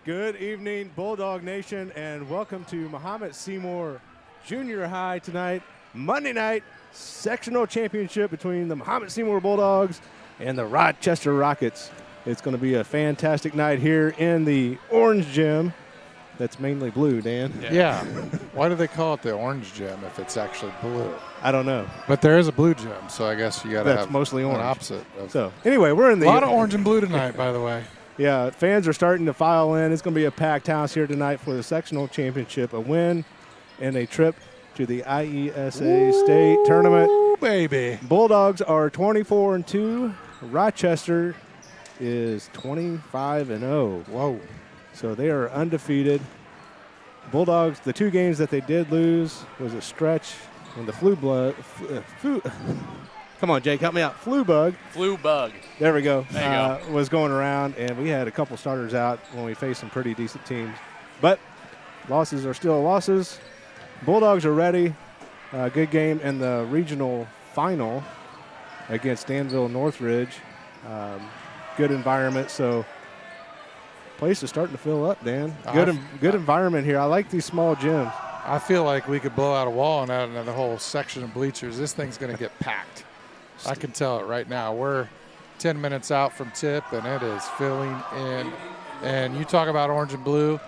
Good evening, Bulldog Nation, and welcome to Mahomet Seymour Junior High tonight, Monday night, sectional championship between the Mahomet Seymour Bulldogs and the Rochester Rockets. It's going to be a fantastic night here in the Orange Gym. That's mainly blue, Dan. Yeah. Why do they call it the Orange Gym if it's actually blue? I don't know. But there is a blue gym, so I guess you got to have mostly orange. an opposite. So anyway, we're in the a lot of orange and blue tonight, by the way. Yeah, fans are starting to file in. It's going to be a packed house here tonight for the sectional championship, a win and a trip to the IESA state tournament. Ooh, baby. Bulldogs are 24-2. Rochester is 25-0. Whoa. So they are undefeated. Bulldogs, the two games that they did lose was a stretch when the come on, Jake, help me out. Flu bug. There we go. There you go. Was going around, and we had a couple starters out when we faced some pretty decent teams. But losses are still losses. Bulldogs are ready. Good game in the regional final against Danville Northridge. Good environment. So place is starting to fill up, Dan. Good environment here. I like these small gyms. I feel like we could blow out a wall and add another whole section of bleachers. This thing's going to get packed. I can tell it right now. We're 10 minutes out from tip, and it is filling in. And you talk about orange and blue.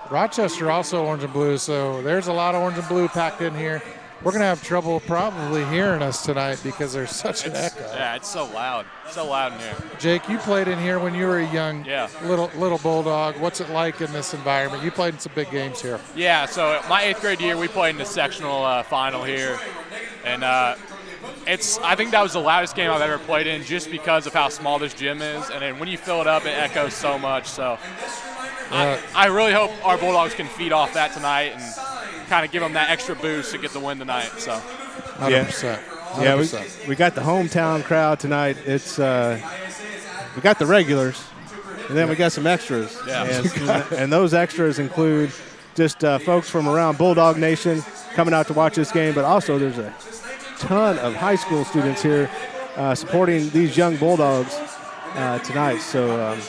Rochester also orange and blue, so there's a lot of orange and blue packed in here. We're going to have trouble probably hearing us tonight because there's such an echo. Yeah, it's so loud. So loud in here. Jake, you played in here when you were a young little Bulldog. What's it like in this environment? You played in some big games here. Yeah, so my 8th grade year, we played in the sectional final here. And I think that was the loudest game I've ever played in just because of how small this gym is. And then when you fill it up, it echoes so much. So I really hope our Bulldogs can feed off that tonight and kind of give them that extra boost to get the win tonight. So 100%. Yeah, we got the hometown crowd tonight. It's we got the regulars, and then we got some extras. Yeah. And those extras include just folks from around Bulldog Nation coming out to watch this game, but also there's a ton of high school students here supporting these young Bulldogs tonight. So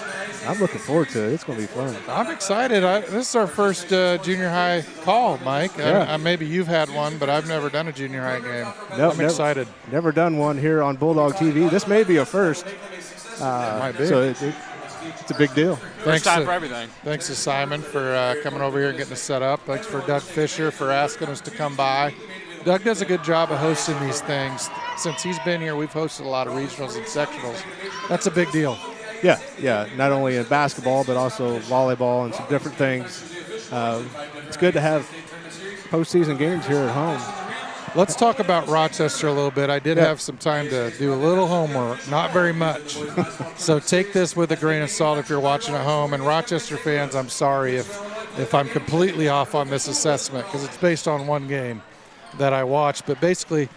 I'm looking forward to it. It's going to be fun. I'm excited. This is our first junior high call, Mike. Yeah. Maybe you've had one, but I've never done a junior high game. Nope, I'm excited. Never done one here on Bulldog TV. This may be a first. Might be. So it's a big deal. First time for everything. Thanks to Simon for coming over here and getting us set up. Thanks for Doug Fisher for asking us to come by. Doug does a good job of hosting these things. Since he's been here, we've hosted a lot of regionals and sectionals. That's a big deal. Yeah. Not only in basketball, but also volleyball and some different things. It's good to have postseason games here at home. Let's talk about Rochester a little bit. I did have some time to do a little homework, not very much. So take this with a grain of salt if you're watching at home. And Rochester fans, I'm sorry if I'm completely off on this assessment because it's based on one game that I watched. But basically,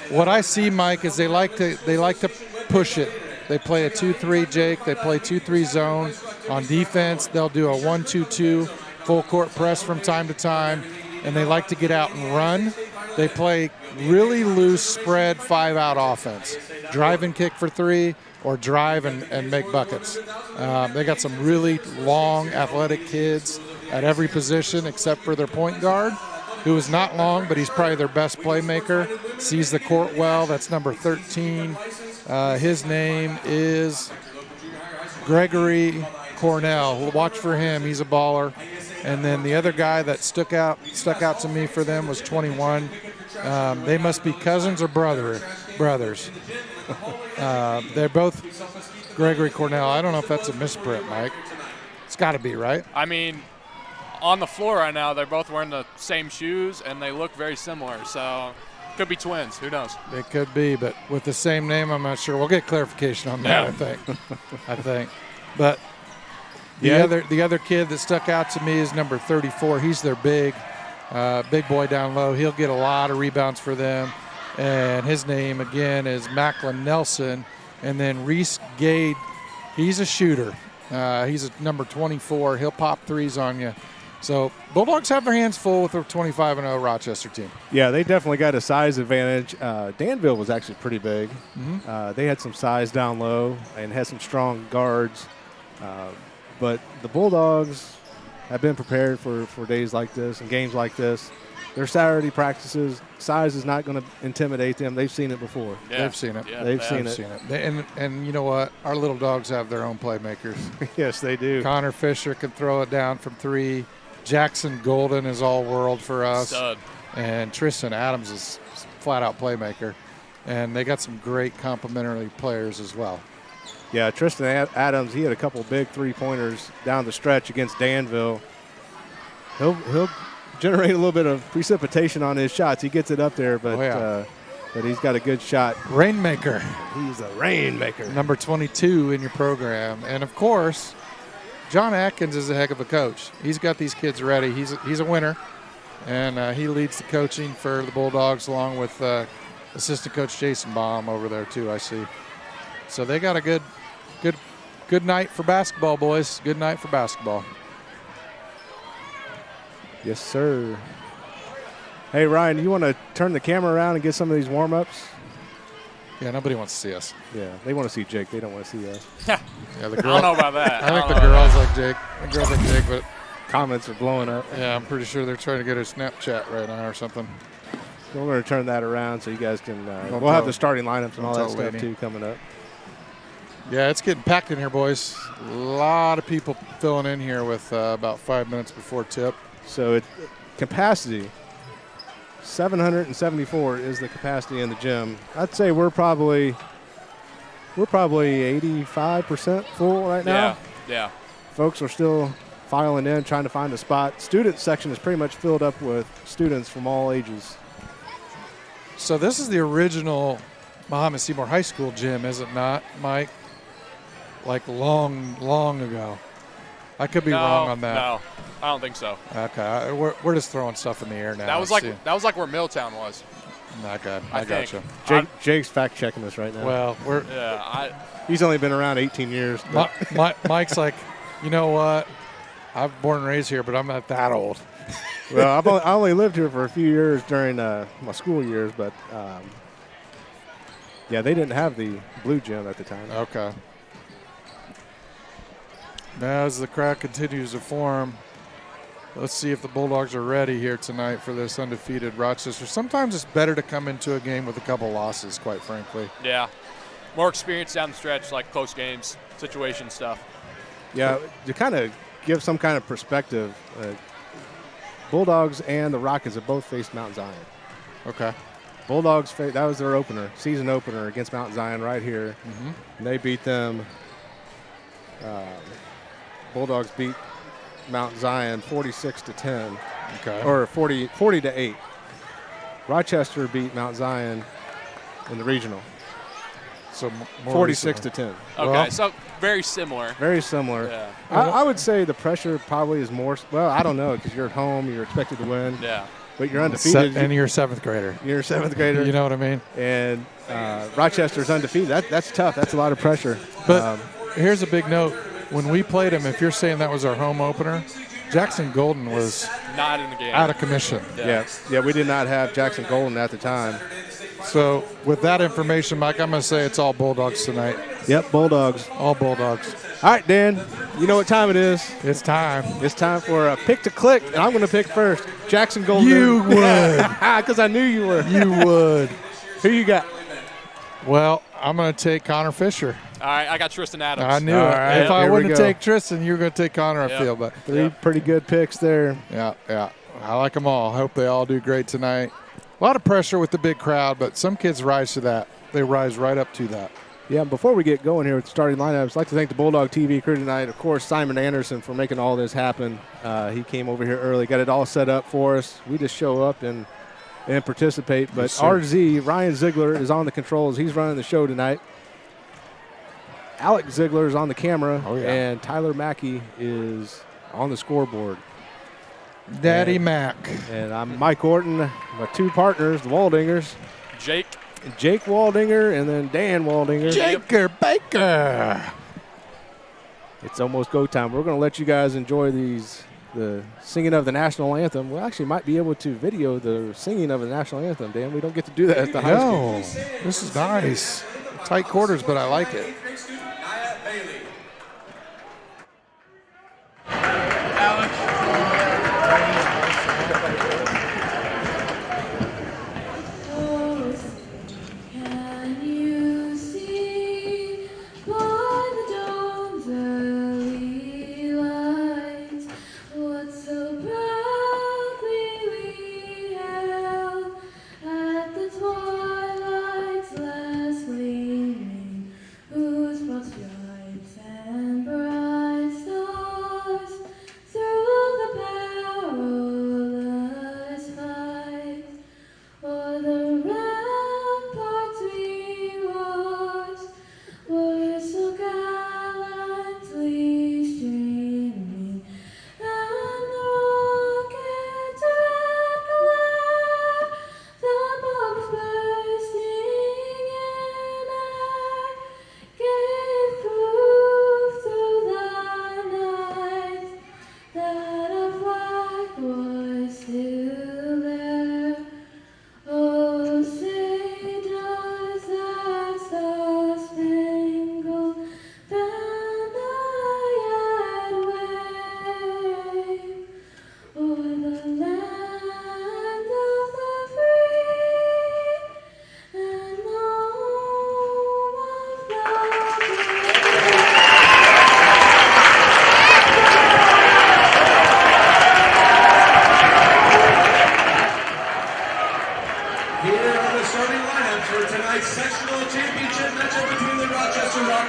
what I see, Mike, is they like to push it. They play a 2-3, Jake. They play 2-3 zone. On defense, they'll do a 1-2-2 full court press from time to time, and they like to get out and run. They play really loose spread 5-out offense. Drive and kick for 3 or drive and make buckets. They got some really long, athletic kids at every position except for their point guard, who is not long, but he's probably their best playmaker, sees the court well. That's number 13. His name is Gregory Cornell. Watch for him. He's a baller. And then the other guy that stuck out to me for them was 21. They must be cousins or brothers. They're both Gregory Cornell. I don't know if that's a misprint, Mike. It's got to be, right? I mean, on the floor right now, they're both wearing the same shoes, and they look very similar. So could be twins. Who knows? They could be, but with the same name, I'm not sure. We'll get clarification on that, I think. But the other kid that stuck out to me is number 34. He's their big boy down low. He'll get a lot of rebounds for them. And his name, again, is Macklin Nelson. And then Reese Gade, he's a shooter. He's a number 24. He'll pop threes on you. So Bulldogs have their hands full with their 25-0 Rochester team. Yeah, they definitely got a size advantage. Danville was actually pretty big. Mm-hmm. They had some size down low and had some strong guards. But the Bulldogs, have been prepared for days like this and games like this. Their Saturday practices, size is not going to intimidate them. They've seen it before. Yeah. They've seen it. Yeah, They've seen it. And you know what? Our little dogs have their own playmakers. Yes, they do. Connor Fisher can throw it down from 3. Jackson Golden is all world for us. Stud. And Tristan Adams is flat-out playmaker. And they got some great complementary players as well. Yeah, Tristan Adams, he had a couple big three-pointers down the stretch against Danville. He'll generate a little bit of precipitation on his shots. He gets it up there, but but he's got a good shot. Rainmaker. He's a rainmaker. Number 22 in your program. And, of course, John Atkins is a heck of a coach. He's got these kids ready. He's a winner, and he leads the coaching for the Bulldogs along with assistant coach Jason Baum over there too, I see. So they got a good night for basketball, boys. Good night for basketball. Yes, sir. Hey, Ryan, you want to turn the camera around and get some of these warm-ups? Yeah, nobody wants to see us. Yeah, they want to see Jake. They don't want to see us. Yeah, the girl, I don't know about that. I think the girls like Jake. The girls like Jake, but Comments are blowing up. yeah, I'm pretty sure they're trying to get a Snapchat right now or something. So we're going to turn that around so you guys can Don't we'll have tell- the starting lineups and all that don't stuff, tell Laney. too, coming up. Yeah, it's getting packed in here, boys. A lot of people filling in here with about 5 minutes before tip. So capacity, 774 is the capacity in the gym. I'd say we're probably 85% full right now. Yeah. Folks are still filing in, trying to find a spot. Student section is pretty much filled up with students from all ages. So this is the original Mahomet Seymour High School gym, is it not, Mike? Like long ago. I could be wrong on that. No, I don't think so. Okay, we're just throwing stuff in the air now. That was like where Milltown was. Okay, I I got think. you. Jake's fact checking us right now. Well, He's only been around 18 years. Mike's like, you know what? I'm born and raised here, but I'm not that old. Well, I only lived here for a few years during my school years, but yeah, they didn't have the blue gym at the time. Okay. Now, as the crowd continues to form, let's see if the Bulldogs are ready here tonight for this undefeated Rochester. Sometimes it's better to come into a game with a couple losses, quite frankly. Yeah. More experience down the stretch, like close games, situation stuff. Yeah, to kind of give some kind of perspective, Bulldogs and the Rockets have both faced Mount Zion. Okay. Bulldogs, that was their opener, season opener against Mount Zion right here. Mm-hmm. And they beat them. Bulldogs beat Mount Zion 46-10. Okay. Or 40-8. Rochester beat Mount Zion in the regional. So more 46-10. Okay, Well, so very similar. Very similar. Yeah. I would say the pressure probably is more. Well, I don't know because you're at home, you're expected to win. Yeah. But you're undefeated. And you're a seventh grader. You're a seventh grader. You know what I mean? And Rochester's undefeated. That's tough. That's a lot of pressure. But here's a big note. When we played him, if you're saying that was our home opener, Jackson Golden was Not in the game. out of commission. Yeah, we did not have Jackson Golden at the time. So with that information, Mike, I'm going to say it's all Bulldogs tonight. Yep, Bulldogs. All Bulldogs. All right, Dan, you know what time it is. It's time. It's time for a pick to click, and I'm going to pick first. Jackson Golden. You would. Because I knew you were. You would. Who you got? Well, I'm going to take Connor Fisher. All right, I got Tristan Adams. I knew All it. right, If I here we wouldn't go. take Tristan, you were going to take Connor, I Yep. feel. But Three pretty good picks there. yeah. I like them all. Hope they all do great tonight. A lot of pressure with the big crowd, but some kids rise to that. They rise right up to that. Yeah, before we get going here with the starting lineups, I'd like to thank the Bulldog TV crew tonight. Of course, Simon Anderson for making all this happen. He came over here early, got it all set up for us. We just show up and participate. But Yes, sir. RZ, Ryan Ziegler, is on the controls. He's running the show tonight. Alex Ziegler is on the camera, Oh, yeah. and Tyler Mackey is on the scoreboard. Daddy And- Mac. And I'm Mike Orton, my two partners, the Waldingers, Jake Waldinger and then Dan Waldinger. Jaker Baker. It's almost go time. We're going to let you guys enjoy the singing of the national anthem. We actually might be able to video the singing of the national anthem, Dan. We don't get to do that at the high school. No, this is nice. Tight quarters, but I like it. Alex,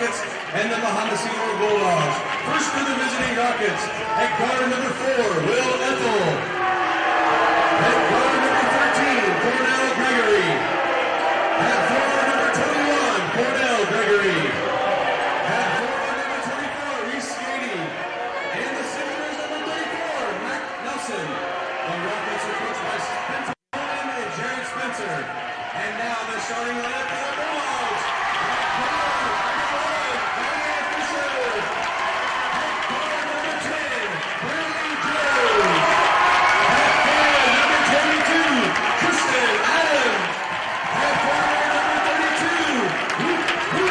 Rockets and the Mahomet Seymour Bulldogs. First for the visiting Rockets, at guard number 4, Will Ethel. At guard number 13, Cornell Gregory. At forward number 21, Cornell Gregory. At forward number 24, Reese Skady. And the center is number 34, Mac Nelson. The Rockets are coached by Spencer Cohen and Jared Spencer. And now the starting lineup for the Bulldogs. At guard number 1, Diane Fisher. At guard number 10, Brandon Jones. At forward number 22, Kristen Allen. At forward number 32, Luke Hu.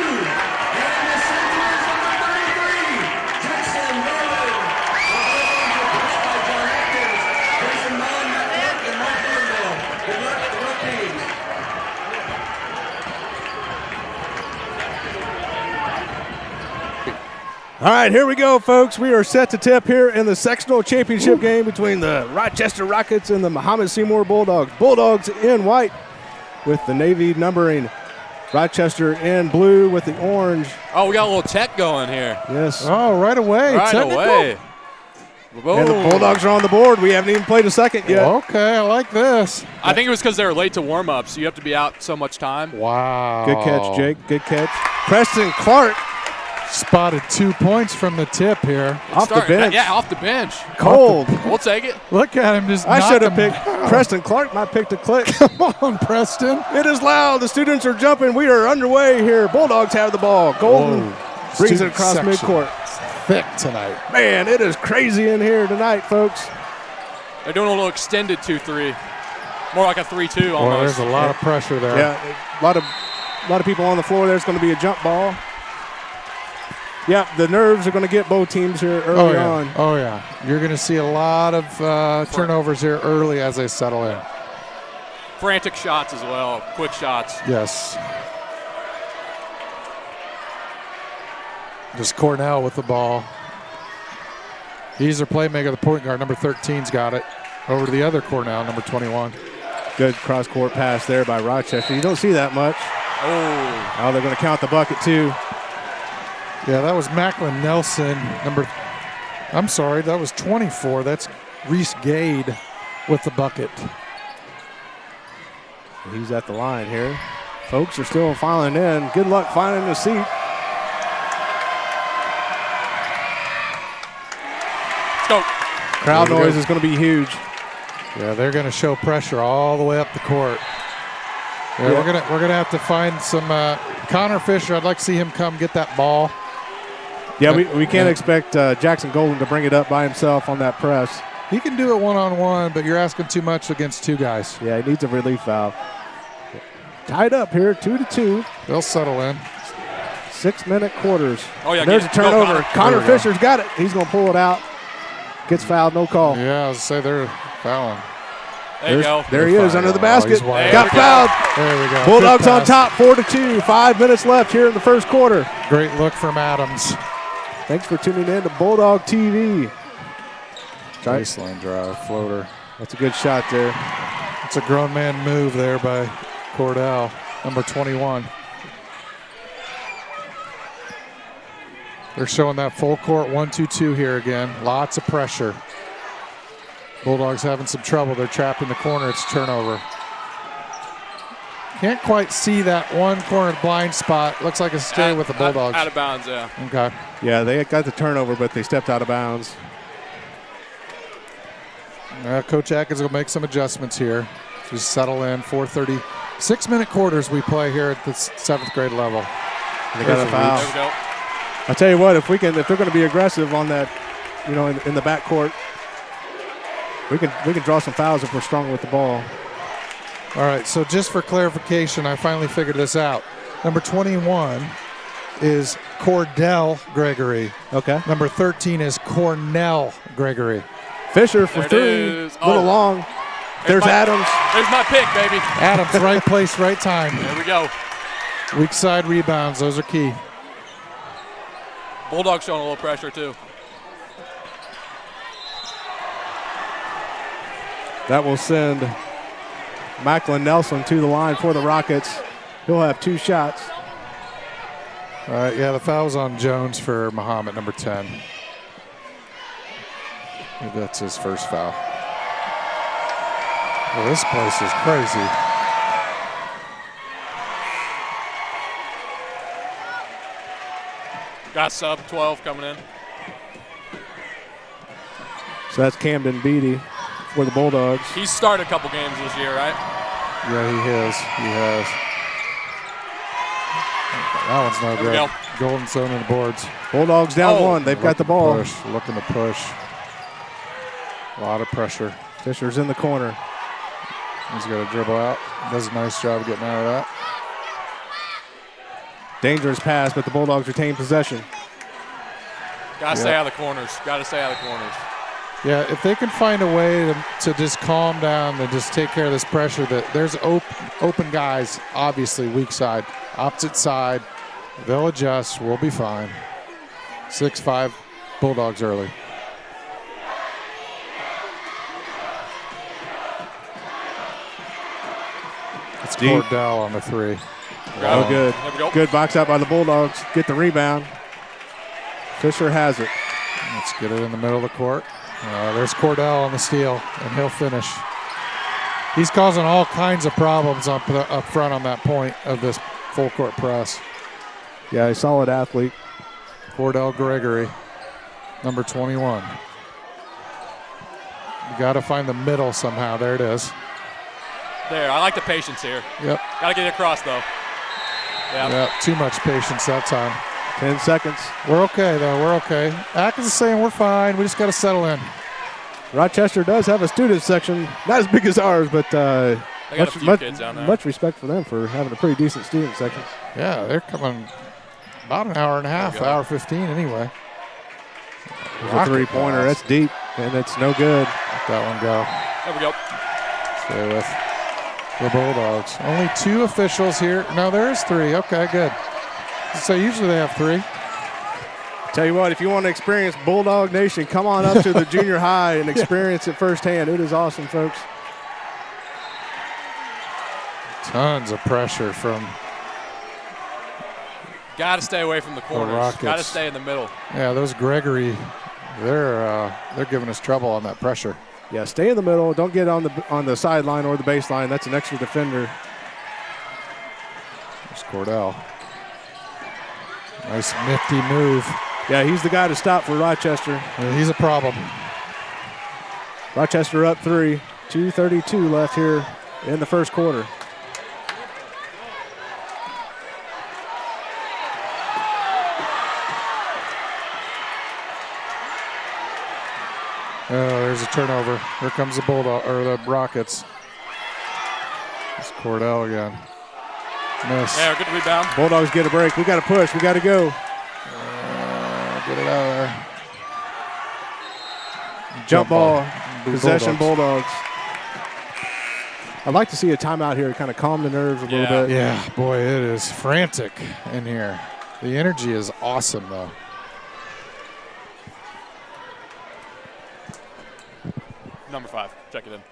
And the center is number 33, Jackson Garland. The Bulldogs are coached by John Atkins, Jason Mullen, Matt Clark, and Mark Thornhill. Good luck to both teams. All right, here we go, folks. We are set to tip here in the sectional championship game between the Rochester Rockets and the Mahomet Seymour Bulldogs. Bulldogs in white with the navy numbering. Rochester in blue with the orange. Oh, we got a little tech going here. Yes. Oh, right away. Right Technical. away. And the Bulldogs are on the board. We haven't even played a second yet. Okay, I like this. I think it was because they were late to warm up, so you have to be out so much time. Wow. Good catch, Jake. Good catch. Preston Clark Spotted 2 points from the tip here. off the bench. Yeah, off the bench. Cold. We'll take it. Look at him just I knock should have him picked down. Preston Clark. Might picked a click. Come on, Preston. It is loud. The students are jumping. We are underway here. Bulldogs have the ball. Golden Whoa. brings it Student across section. midcourt. Thick tonight. Man, it is crazy in here tonight, folks. They're doing a little extended 2-3. More like a 3-2 Boy, almost. there's a lot of pressure there. Yeah, a lot of people on the floor. There's going to be a jump ball. Yeah, the nerves are going to get both teams here early on. Oh, yeah. You're going to see a lot of turnovers here early as they settle in. Frantic shots as well. Quick shots. Yes. Just Cornell with the ball. He's their playmaker, the point guard. Number 13's got it. Over to the other Cornell, number 21. Good cross-court pass there by Rochester. You don't see that much. Oh, they're going to count the bucket, too. Yeah, that was Macklin Nelson, I'm sorry, that was 24. That's Reese Gade with the bucket. He's at the line here. Folks are still filing in. Good luck finding a seat. Let's go. Crowd noise is going to be huge. Yeah, they're going to show pressure all the way up the court. Yeah, Yeah. we're gonna have to find some Connor Fisher. I'd like to see him come get that ball. Yeah, we can't expect Jackson Golden to bring it up by himself on that press. He can do it one-on-one, but you're asking too much against two guys. Yeah, he needs a relief valve. Tied up here, 2-2. They'll settle in. 6-minute quarters. Oh, yeah, And there's a get it. Go, turnover. Connor. Connor There we go. Fisher's got it. He's going to pull it out. Gets fouled, no call. Yeah, I was say they're fouling. There you go. There he is under the basket. he's wide Got open. fouled. There we go. Bulldogs Good on pass. top, 4-2. 5 minutes left here in the first quarter. Great look from Adams. Thanks for tuning in to Bulldog TV. Try- Baseline drive, floater. That's a good shot there. It's a grown man move there by Cordell, number 21. They're showing that full court 1-2-2 here again. Lots of pressure. Bulldogs having some trouble. They're trapped in the corner. It's turnover. Can't quite see that one corner blind spot. Looks like a stay with the Bulldogs. Out of bounds, yeah. Okay. Yeah, they got the turnover, but they stepped out of bounds. Coach Atkins will make some adjustments here. Just settle in. 4:30. 6-minute quarters we play here at the 7th grade level. They got a foul. There we go. I'll tell you what, if they're going to be aggressive on that, in the backcourt, we can draw some fouls if we're strong with the ball. All right, so just for clarification, I finally figured this out. Number 21 is Cordell Gregory. Okay. Number 13 is Cornell Gregory. Fisher for There it three. is. Little Oh. long. There's my- Adams. There's my pick, baby. Adams, right place, right time. There we go. Weak side rebounds, those are key. Bulldogs showing a little pressure, too. That will send Macklin Nelson to the line for the Rockets. He'll have 2 shots. All right, yeah, the foul was on Jones for Mahomet, number 10. Maybe that's his first foul. Well, this place is crazy. Got sub 12 coming in. So that's Camden Beatty for the Bulldogs. He's started a couple games this year, right? Yeah, he has. He has. That one's no There we good. go. Golden zone on the boards. Bulldogs down one. They've got the ball. Looking to push. A lot of pressure. Fisher's in the corner. He's got to dribble out. Does a nice job getting out of that. Dangerous pass, but the Bulldogs retain possession. Got to stay out of the corners. Got to stay out of the corners. Yeah, if they can find a way to just calm down and just take care of this pressure, that there's open guys, obviously weak side, opposite side. They'll adjust. We'll be fine. 6-5 Bulldogs early. It's Deep. Cordell on the 3. Oh, good. There we go. Good box out by the Bulldogs. Get the rebound. Fisher has it. Let's get it in the middle of the court. There's Cordell on the steal, and he'll finish. He's causing all kinds of problems up front on that point of this full court press. Yeah, a solid athlete. Cordell Gregory, number 21. You got to find the middle somehow. There it is. There, I like the patience here. Yep. Got to get it across, though. Yeah. Yep. Too much patience that time. 10 seconds. We're okay, though. We're okay. Atkins is saying we're fine. We just got to settle in. Rochester does have a student section, not as big as ours, but They got a few kids down there. much respect for them for having a pretty decent student section. Yeah, they're coming about an hour and a half, hour 15 anyway. There's a three-pointer. That's deep, and it's no good. Let that one go. There we go. Stay with the Bulldogs. Only 2 officials here. No, there is 3. Okay, good. So usually they have 3. Tell you what, if you want to experience Bulldog Nation, come on up to the junior high and experience it firsthand. It is awesome, folks. Tons of pressure from Got to stay away from the corners. Rockets. Got to stay in the middle. yeah, those Gregory. They're giving us trouble on that pressure. Yeah, stay in the middle. Don't get on the sideline or the baseline. That's an extra defender. There's Cordell. Nice nifty move. Yeah, he's the guy to stop for Rochester. He's a problem. Rochester up 3. 2:32 left here in the first quarter. Oh, there's a turnover. Here comes the Bulldog or the Rockets. It's Cordell again. Miss. There, good rebound. Bulldogs get a break. We got to push. We got to go. Get it out of there. Jump ball. Blue Possession Bulldogs. Bulldogs. I'd like to see a timeout here to kind of calm the nerves a little bit. Yeah, boy, it is frantic in here. The energy is awesome, though. Number 5. Check it in.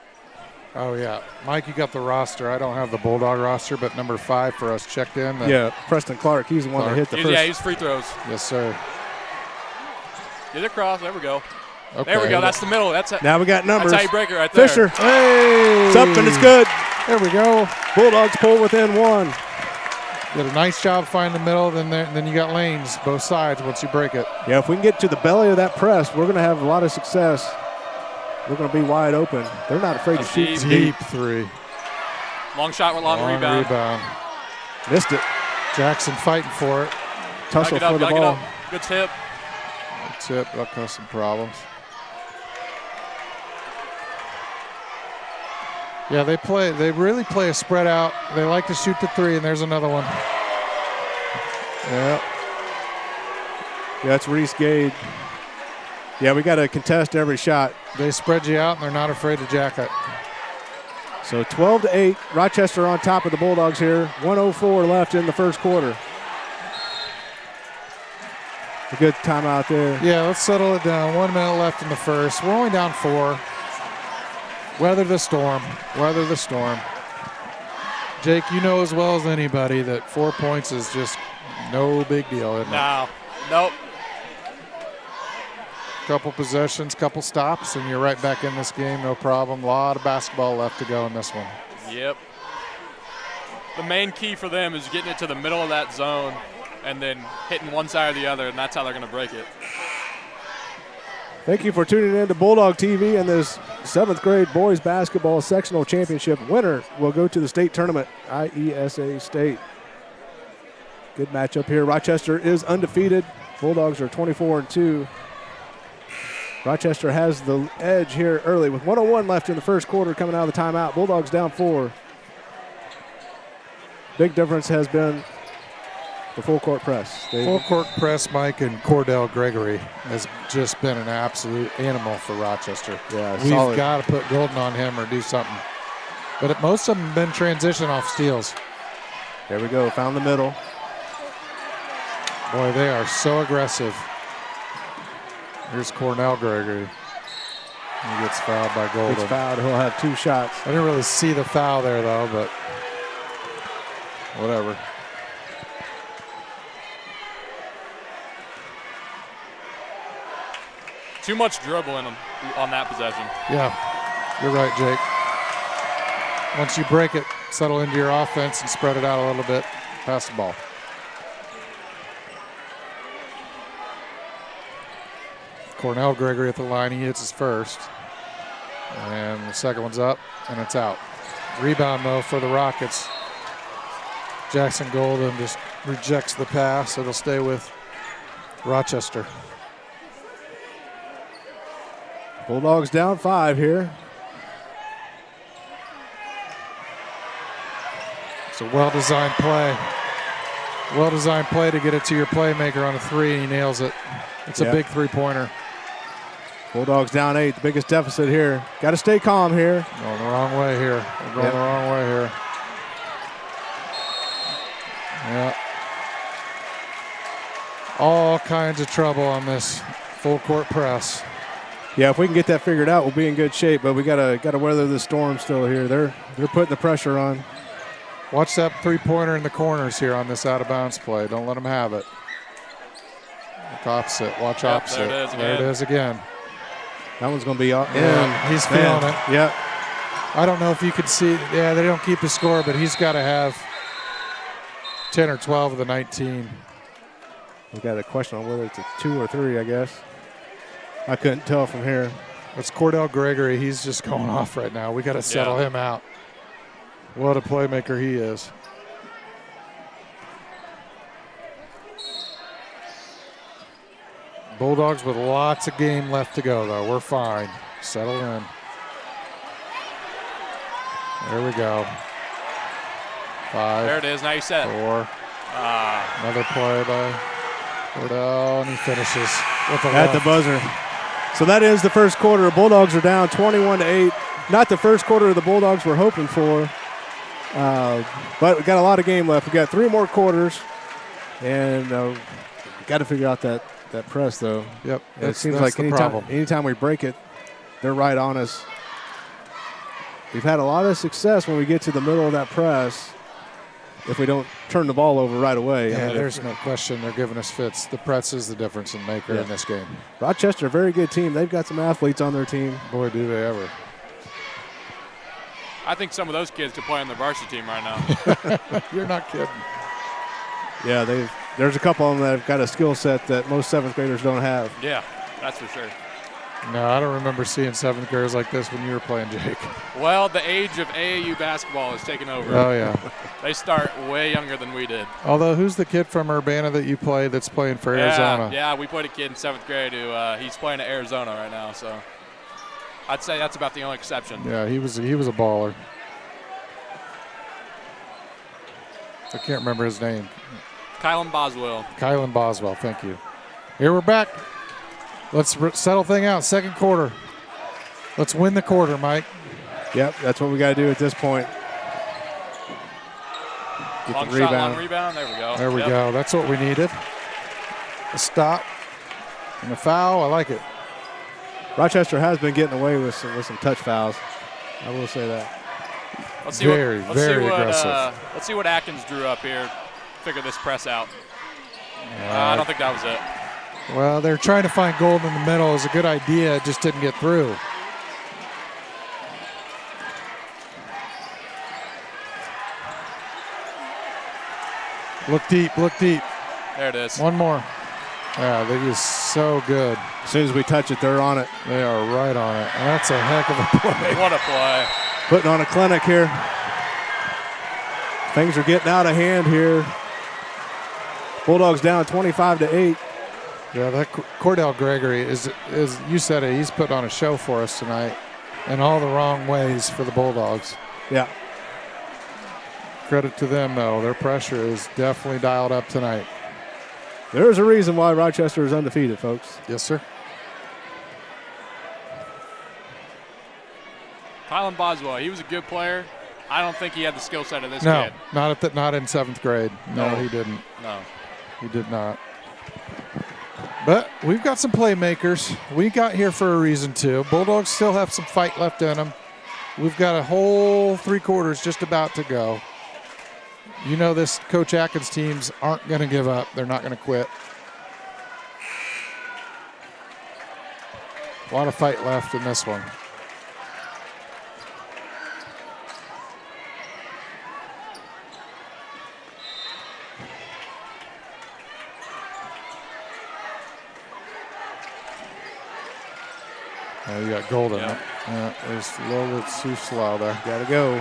Oh, yeah. Mike, you got the roster. I don't have the Bulldog roster, but number 5 for us checked in. Yeah, Preston Clark. He's the one that hit the first. Yeah, he's free throws. Yes, sir. Get it across. There we go. Okay. There we go. That's the middle. That's it. Now we got numbers. That's how you break it right there. Fisher. Hey! It's up and it's good. There we go. Bulldogs pull within 1. Did a nice job finding the middle, then you got lanes both sides once you break it. Yeah, if we can get to the belly of that press, we're going to have a lot of success. We're going to be wide open. They're not afraid to shoot from Deep 3. Long shot with long rebound. Missed it. Jackson fighting for it. Tussle for the ball. Good tip. Tip, that'll cause some problems. Yeah, they really play a spread out. They like to shoot the 3, and there's another one. Yeah. Yeah, it's Reese Gade. Yeah, we got to contest every shot. They spread you out, and they're not afraid to jack it. So 12-8, Rochester on top of the Bulldogs here. 1:04 left in the first quarter. A good timeout there. Yeah, let's settle it down. 1 minute left in the first. We're only down 4. Weather the storm. Weather the storm. Jake, you know as well as anybody that 4 points is just No big deal, isn't it? No. Nope. Couple possessions, couple stops, and you're right back in this game, no problem. A lot of basketball left to go in this one. Yep. The main key for them is getting it to the middle of that zone and then hitting one side or the other, and that's how they're going to break it. Thank you for tuning in to Bulldog TV, and this 7th grade boys basketball sectional championship winner will go to the state tournament, IESA State. Good matchup here. Rochester is undefeated. Bulldogs are 24-2. Rochester has the edge here early with 1:01 left in the first quarter coming out of the timeout. Bulldogs down 4. Big difference has been the full court press. Full court press, Mike, and Cordell Gregory has just been an absolute animal for Rochester. Yeah, we've got to put Golden on him or do something. But most of them have been transition off steals. There we go, found the middle. Boy, they are so aggressive. Here's Cornell Gregory. He gets fouled by Golden. Gets fouled, he'll have 2 shots. I didn't really see the foul there, though, but whatever. Too much dribbling on that possession. Yeah, you're right, Jake. Once you break it, settle into your offense and spread it out a little bit. Pass the ball. Cornell Gregory at the line. He hits his first. And the second one's up, and it's out. Rebound, though, for the Rockets. Jackson Golden just rejects the pass. It'll stay with Rochester. Bulldogs down 5 here. It's a well-designed play. Well-designed play to get it to your playmaker on a 3, and he nails it. It's a big three-pointer. Bulldogs down 8, the biggest deficit here. Got to stay calm here. Going the wrong way here. We're going the wrong way here. Yeah. All kinds of trouble on this full court press. Yeah, if we can get that figured out, we'll be in good shape. But we gotta weather the storm still here. They're putting the pressure on. Watch that three-pointer in the corners here on this out-of-bounds play. Don't let them have it. Look opposite. Watch opposite. There it is again. That one's going to be up. Yeah, he's feeling it. Yep. I don't know if you can see. Yeah, they don't keep the score, but he's got to have 10 or 12 of the 19. We've got a question on whether it's a 2 or 3, I guess. I couldn't tell from here. It's Cordell Gregory. He's just going off right now. We got to settle him out. What a playmaker he is. Bulldogs with lots of game left to go, though. We're fine. Settle in. There we go. 5. There it is. Now you set. 4. Another play by Cordell, and he finishes with a at the buzzer. So that is the first quarter. Bulldogs are down 21-8. Not the first quarter the Bulldogs were hoping for, but we got a lot of game left. We got 3 more quarters, and got to figure out that press though. Yep. It seems like anytime we break it, they're right on us. We've had a lot of success when we get to the middle of that press. If we don't turn the ball over right away. Yeah, there's no question they're giving us fits. The press is the difference maker in this game. Rochester, a very good team. They've got some athletes on their team. Boy, do they ever. I think some of those kids could play on the varsity team right now. You're not kidding. Yeah, there's a couple of them that have got a skill set that most 7th graders don't have. Yeah, that's for sure. No, I don't remember seeing 7th graders like this when you were playing, Jake. Well, the age of AAU basketball has taken over. Oh, yeah. They start way younger than we did. Although, who's the kid from Urbana that you play that's playing for Arizona? Yeah, we played a kid in 7th grade who he's playing at Arizona right now. So I'd say that's about the only exception. Yeah, he was a baller. I can't remember his name. Kylan Boswell. Kylan Boswell, thank you. Here we're back. Let's settle thing out. Second quarter. Let's win the quarter, Mike. Yep, that's what we got to do at this point. Get long the shot, long rebound. There we go. There we go. That's what we needed. A stop and a foul. I like it. Rochester has been getting away with some touch fouls. I will say that. Let's see very aggressive. Let's see what Atkins drew up here. Figure this press out. I don't think that was it. Well, they're trying to find gold in the middle. It was a good idea. It just didn't get through. Look deep, look deep. There it is. One more. Yeah, that is so good. As soon as we touch it, they're on it. They are right on it. And that's a heck of a play. What a play. Putting on a clinic here. Things are getting out of hand here. Bulldogs down 25-8. Yeah, that Cordell Gregory is you said it, he's put on a show for us tonight in all the wrong ways for the Bulldogs. Yeah. Credit to them, though. Their pressure is definitely dialed up tonight. There's a reason why Rochester is undefeated, folks. Yes, sir. Kylan Boswell, he was a good player. I don't think he had the skill set of this No, kid. not in 7th grade. No, No. he didn't. No. He did not. But we've got some playmakers. We got here for a reason, too. Bulldogs still have some fight left in them. We've got a whole 3 quarters just about to go. You know this Coach Atkins teams aren't going to give up. They're not going to quit. A lot of fight left in this one. Oh, you got Golden. Yeah. Yeah, there's a little bit too slow there. Got to go.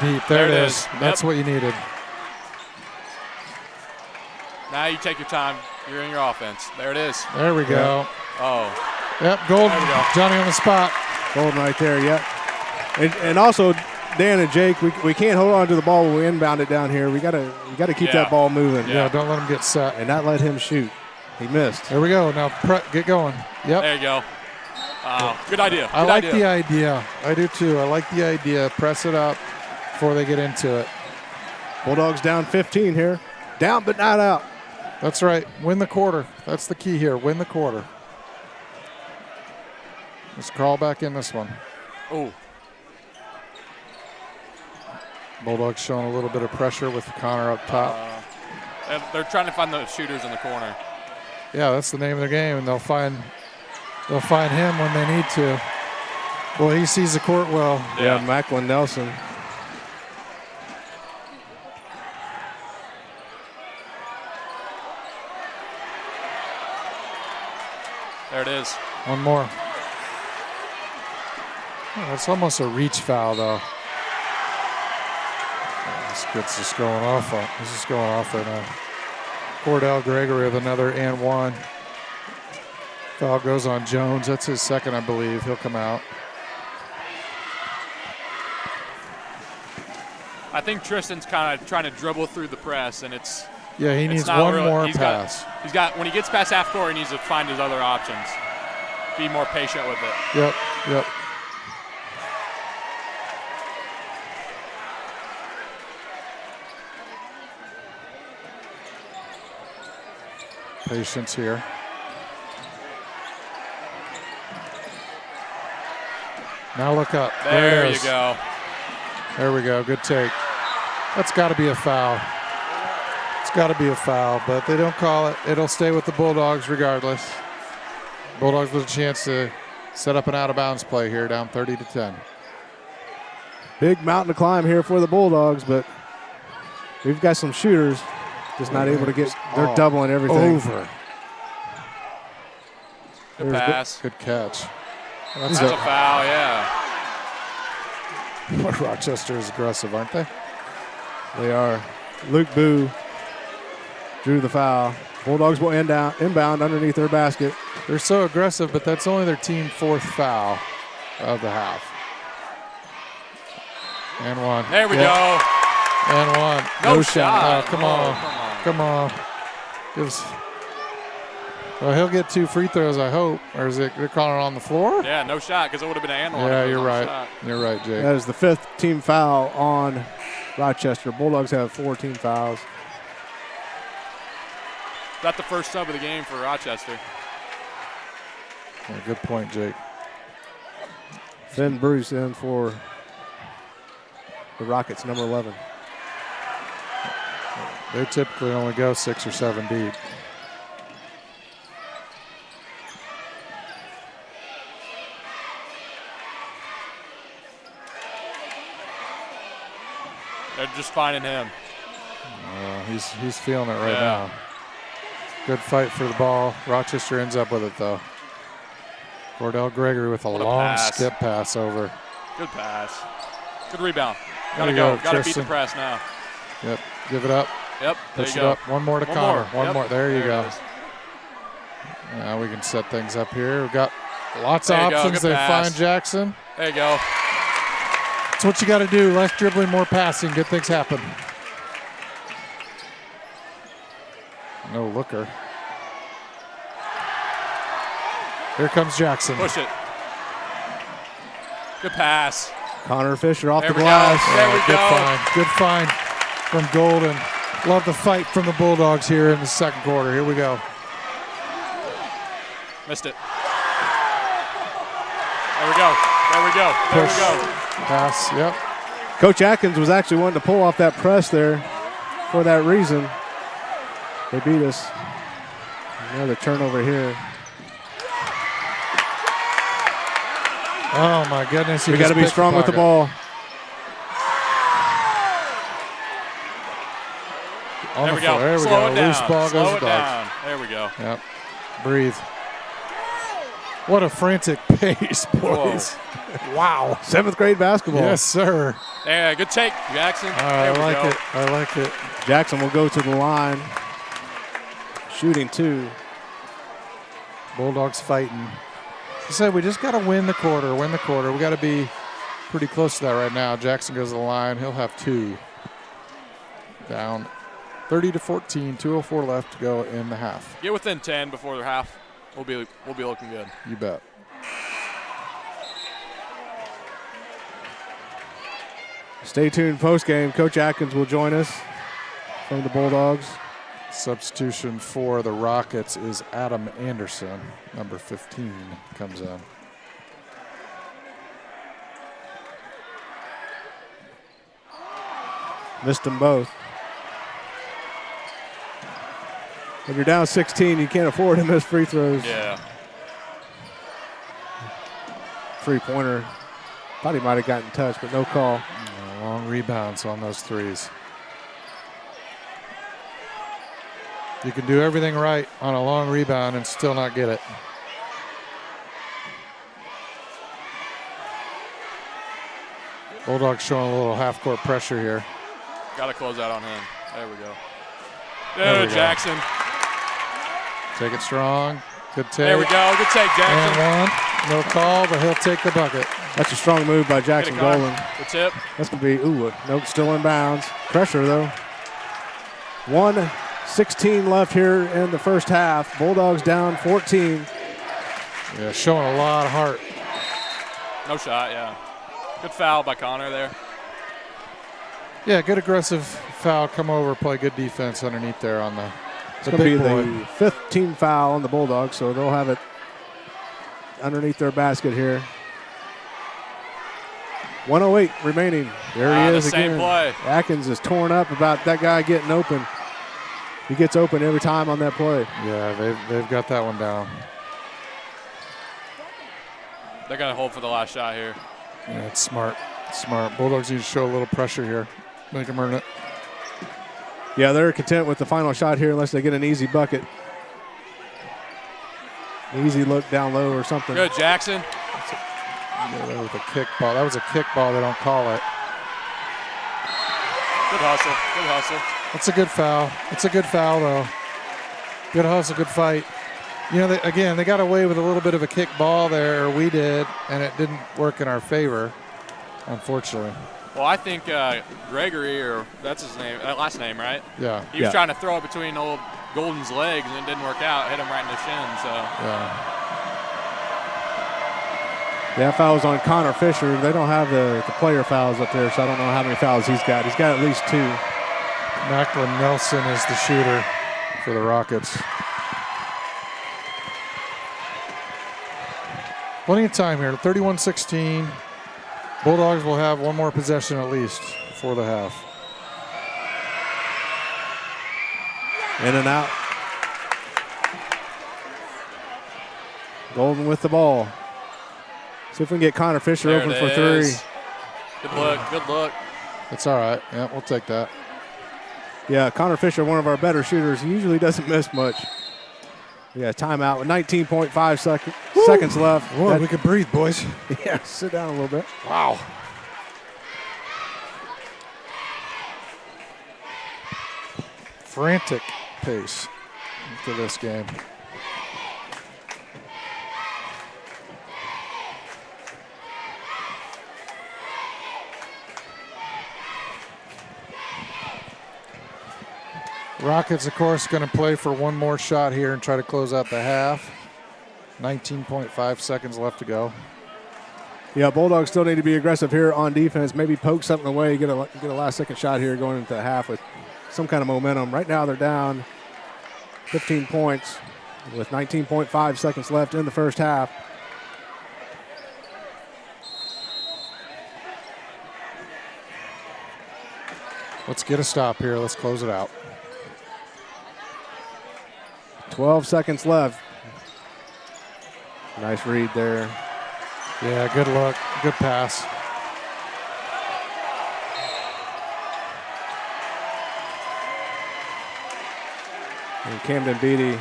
Deep. There it is. Yep. That's what you needed. Now you take your time. You're in your offense. There it is. There we go. Oh. Yep, Golden. There we go. Johnny on the spot. Golden right there, yep. And also, Dan and Jake, we can't hold on to the ball when we inbound it down here. We gotta keep Yeah. that ball moving. Yeah, don't let him get set. And not let him shoot. He missed. There we go. Now get going. Yep. There you go. Good idea. I Good like idea. the idea. I do too. I like the idea. Press it up before they get into it. Bulldogs down 15 here. Down but not out. That's right. Win the quarter. That's the key here. Win the quarter. Let's crawl back in this one. Oh. Bulldogs showing a little bit of pressure with Connor up top. They're trying to find the shooters in the corner. Yeah, that's the name of their game, and they'll find him when they need to. Well, he sees the court well. Yeah, Macklin Nelson. There it is. One more. Oh, that's almost a reach foul, though. This gets just going off. This is going off right now. Cordell Gregory with another and one. Foul goes on Jones. That's his second, I believe. He'll come out. I think Tristan's kind of trying to dribble through the press, and it's Yeah, he needs not one really- more he's pass. got when he gets past half court, he needs to find his other options. Be more patient with it. Yep. Patience here. Now look up. There it you is. go. There we go. Good take. That's got to be a foul. It's got to be a foul, but they don't call it. It'll stay with the Bulldogs regardless. Bulldogs with a chance to set up an out-of-bounds play here, down 30-10. Big mountain to climb here for the Bulldogs, but we've got some shooters just not able to get. They're doubling everything. Over. Good pass. Good catch. That's a foul, yeah. Rochester is aggressive, aren't they? They are. Luke Boo drew the foul. Bulldogs will inbound underneath their basket. They're so aggressive, but that's only their team 4th foul of the half. And one. There we Yep. go. And one. No shot. Oh, come on. Well, he'll get 2 free throws, I hope. Or is it they're calling it on the floor? Yeah, no shot because it would have been an and one. Yeah, if it was you're on right. shot. You're right, Jake. That is the 5th team foul on Rochester. Bulldogs have 4 team fouls. That's the first sub of the game for Rochester. Yeah, good point, Jake. Finn Bruce in for the Rockets, number 11. They typically only go 6 or 7 deep. They're just finding him. He's feeling it right now. Good fight for the ball. Rochester ends up with it, though. Cordell Gregory with a long skip pass over. Good pass. Good rebound. Gotta go. Gotta beat the press now. Yep. Give it up. Yep. Push it up. One more to Connor. One more. There you go. It is. Now we can set things up here. We've got lots of options. They find Jackson. There you go. That's what you got to do. Less dribbling, more passing. Good things happen. No looker. Here comes Jackson. Push it. Good pass. Connor Fisher off There the we glass. go. There we Good go. find. Good find from Golden. Love the fight from the Bulldogs here in the second quarter. Here we go. Missed it. There we go. There we go. There Push. we go. Pass. Yep. Coach Atkins was actually wanting to pull off that press there for that reason. They beat us. Another turnover here. Oh my goodness. We got to be strong with the ball. There we go. There we Slow go. it down. Loose ball Slow goes it to Dogs. down. There we go. Yep. Breathe. What a frantic pace, boys. Wow. 7th grade basketball. Yes, sir. Yeah, good take, Jackson. I There we like go. it. I like it. Jackson will go to the line. Shooting 2. Bulldogs fighting. I said we just got to win the quarter. Win the quarter. We got to be pretty close to that right now. Jackson goes to the line. He'll have 2. Down 30-14. 2:04 left to go in the half. Get within 10 before the half. We'll be looking good. You bet. Stay tuned post game. Coach Atkins will join us from the Bulldogs. Substitution for the Rockets is Adam Anderson. Number 15 comes in. Missed them both. When you're down 16, you can't afford to miss free throws. Yeah. Three-pointer. Thought he might have gotten touched, but no call. Long rebounds on those threes. You can do everything right on a long rebound and still not get it. Bulldogs showing a little half-court pressure here. Got to close out on him. There we go. There we go. Jackson. Take it strong. Good take. There we go. Good take, Jackson. And one. No call, but he'll take the bucket. That's a strong move by Jackson Golan. The tip. That's going to be, nope, still in bounds. Pressure, though. 1:16 left here in the first half. Bulldogs down 14. Yeah, showing a lot of heart. No shot, yeah. Good foul by Connor there. Yeah, good aggressive foul. Come over, play good defense underneath there on the It's going to be big boy. the 5th team foul on the Bulldogs, so they'll have it underneath their basket here. 1:08 remaining. There he is the same again. play. Atkins is torn up about that guy getting open. He gets open every time on that play. Yeah, they've got that one down. They're going to hold for the last shot here. Yeah, it's smart. Smart. Bulldogs need to show a little pressure here. Make them earn it. Yeah, they're content with the final shot here unless they get an easy bucket. An easy look down low or something. Good, Jackson. Yeah, that was a kick ball. That was a kick ball. They don't call it. Good hustle. Good hustle. That's a good foul. It's a good foul, though. Good hustle, good fight. You know, they got away with a little bit of a kick ball there, or we did, and it didn't work in our favor, unfortunately. Well, I think Gregory, or that's his name, last name, right? Yeah. He was trying to throw it between old Golden's legs, and it didn't work out. Hit him right in the shin, so. Yeah. That foul was on Connor Fisher. They don't have the player fouls up there, so I don't know how many fouls he's got. He's got at least 2. Macklin Nelson is the shooter for the Rockets. Plenty of time here. 31-16. Bulldogs will have one more possession at least before the half. In and out. Golden with the ball. See if we can get Connor Fisher There open it for three. is. Good look. Good look. It's all right. Yeah, we'll take that. Yeah, Connor Fisher, one of our better shooters. He usually doesn't miss much. Yeah, timeout with 19.5 seconds left. Boy, we could breathe, boys. Yeah, sit down a little bit. Wow. Frantic pace to this game. Rockets, of course, going to play for one more shot here and try to close out the half. 19.5 seconds left to go. Yeah, Bulldogs still need to be aggressive here on defense. Maybe poke something away, get a last-second shot here going into the half with some kind of momentum. Right now they're down 15 points with 19.5 seconds left in the first half. Let's get a stop here. Let's close it out. 12 seconds left. Nice read there. Yeah, good look. Good pass. And Camden Beatty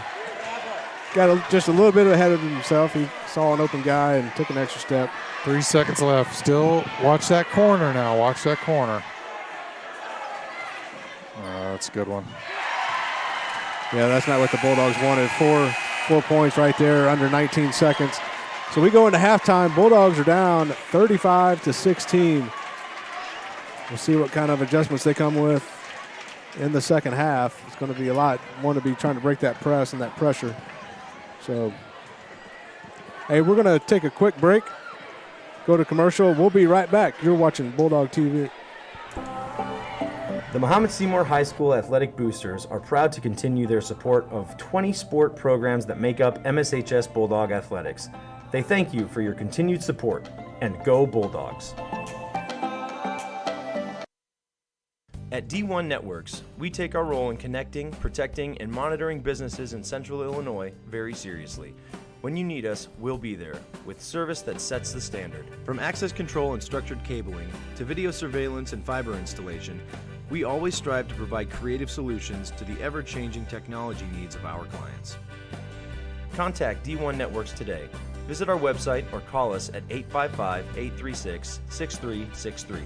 got just a little bit ahead of himself. He saw an open guy and took an extra step. 3 seconds left. Still watch that corner now. Watch that corner. That's a good one. Yeah, that's not what the Bulldogs wanted. Four points right there, under 19 seconds. So we go into halftime. Bulldogs are down 35-16. We'll see what kind of adjustments they come with in the second half. It's going to be a lot. Want to be trying to break that press and that pressure. So, hey, we're going to take a quick break, go to commercial. We'll be right back. You're watching Bulldog TV. The Mahomet Seymour High School Athletic Boosters are proud to continue their support of 20 sport programs that make up MSHS Bulldog Athletics. They thank you for your continued support, and go Bulldogs. At D1 Networks, we take our role in connecting, protecting, and monitoring businesses in Central Illinois very seriously. When you need us, we'll be there, with service that sets the standard. From access control and structured cabling, to video surveillance and fiber installation, we always strive to provide creative solutions to the ever-changing technology needs of our clients. Contact D1 Networks today. Visit our website or call us at 855-836-6363.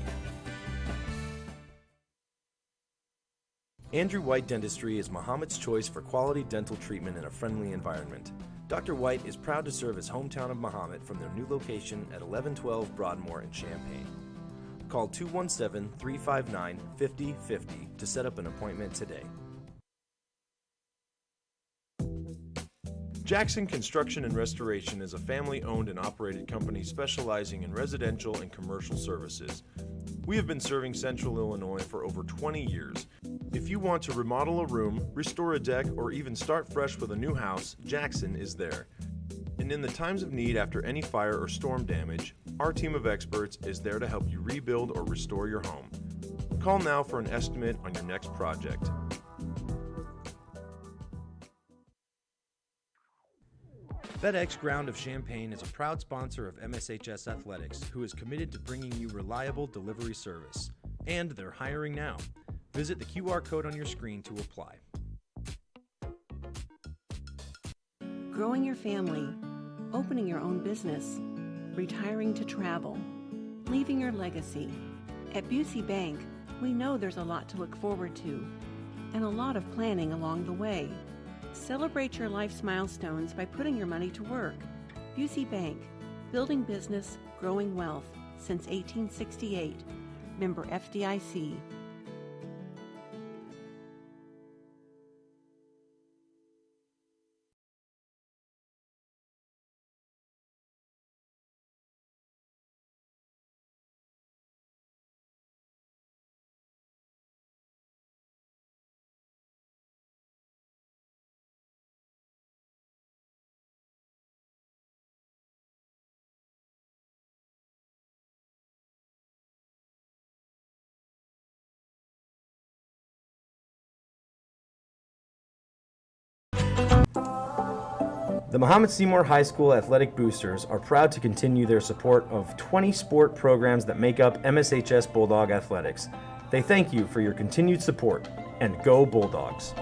Andrew White Dentistry is Mahomet's choice for quality dental treatment in a friendly environment. Dr. White is proud to serve his hometown of Mahomet from their new location at 1112 Broadmoor in Champaign. Call 217-359-5050 to set up an appointment today. Jackson Construction and Restoration is a family-owned and operated company specializing in residential and commercial services. We have been serving Central Illinois for over 20 years. If you want to remodel a room, restore a deck, or even start fresh with a new house, Jackson is there. And in the times of need after any fire or storm damage, our team of experts is there to help you rebuild or restore your home. Call now for an estimate on your next project. FedEx Ground of Champaign is a proud sponsor of MSHS Athletics, who is committed to bringing you reliable delivery service. And they're hiring now. Visit the QR code on your screen to apply. Growing your family, opening your own business, retiring to travel, leaving your legacy. At Busey Bank, we know there's a lot to look forward to and a lot of planning along the way. Celebrate your life's milestones by putting your money to work. Busey Bank, building business, growing wealth since 1868. Member FDIC. The Mahomet Seymour High School Athletic Boosters are proud to continue their support of 20 sport programs that make up MSHS Bulldog Athletics. They thank you for your continued support, and go Bulldogs!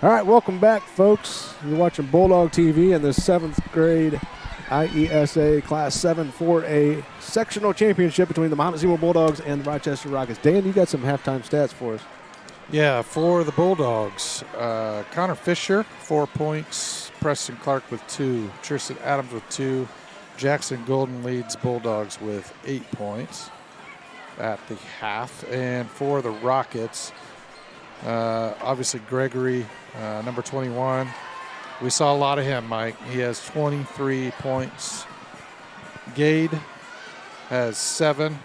All right, welcome back, folks. You're watching Bulldog TV in the 7th grade IESA Class 7 4A sectional championship between the Mahomet Seymour Bulldogs and the Rochester Rockets. Dan, you got some halftime stats for us. Yeah, for the Bulldogs, Connor Fisher, 4 points. Preston Clark with 2. Tristan Adams with 2. Jackson Golden leads Bulldogs with 8 points at the half. And for the Rockets, obviously Gregory, number 21. We saw a lot of him, Mike. He has 23 points. Gade has 7,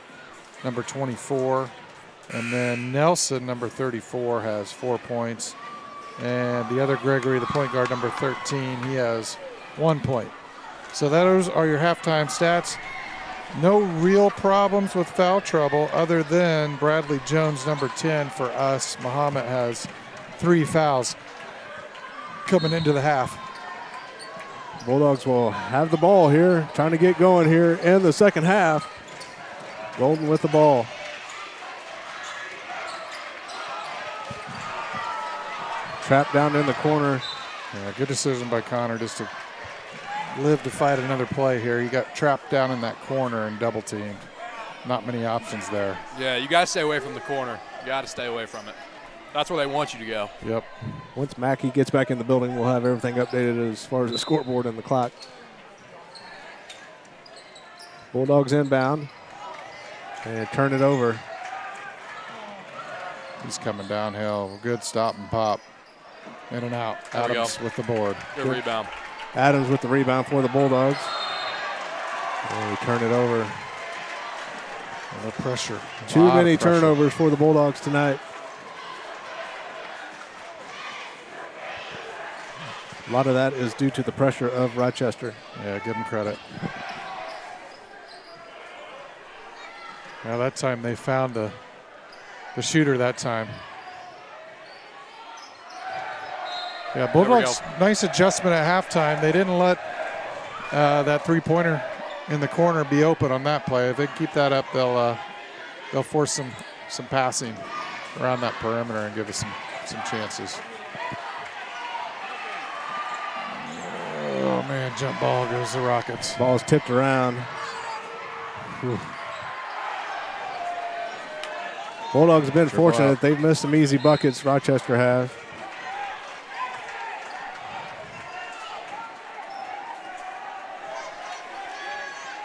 number 24. And then Nelson, number 34, has 4 points. And the other Gregory, the point guard, number 13, he has 1 point. So those are your halftime stats. No real problems with foul trouble other than Bradley Jones, number 10, for us. Mahomet has 3 fouls coming into the half. Bulldogs will have the ball here, trying to get going here in the second half. Golden with the ball. Trapped down in the corner. Yeah, good decision by Connor just to live to fight another play here. He got trapped down in that corner and double teamed. Not many options there. Yeah, you got to stay away from the corner. You got to stay away from it. That's where they want you to go. Yep. Once Mackey gets back in the building, we'll have everything updated as far as the scoreboard and the clock. Bulldogs inbound and turn it over. He's coming downhill. Good stop and pop. In and out. There we Adams go. with the board. Good rebound. Adams with the rebound for the Bulldogs. And we turn it over. No pressure. Too many turnovers for the Bulldogs tonight. A lot of that is due to the pressure of Rochester. Yeah, give them credit. Now that time they found the shooter that time. Yeah, Bulldogs, nice adjustment at halftime. They didn't let that three-pointer in the corner be open on that play. If they keep that up, they'll force some passing around that perimeter and give us some chances. Oh, man, jump ball goes to Rockets. Ball is tipped around. Whew. Bulldogs have been fortunate. They've missed some easy buckets. Rochester has.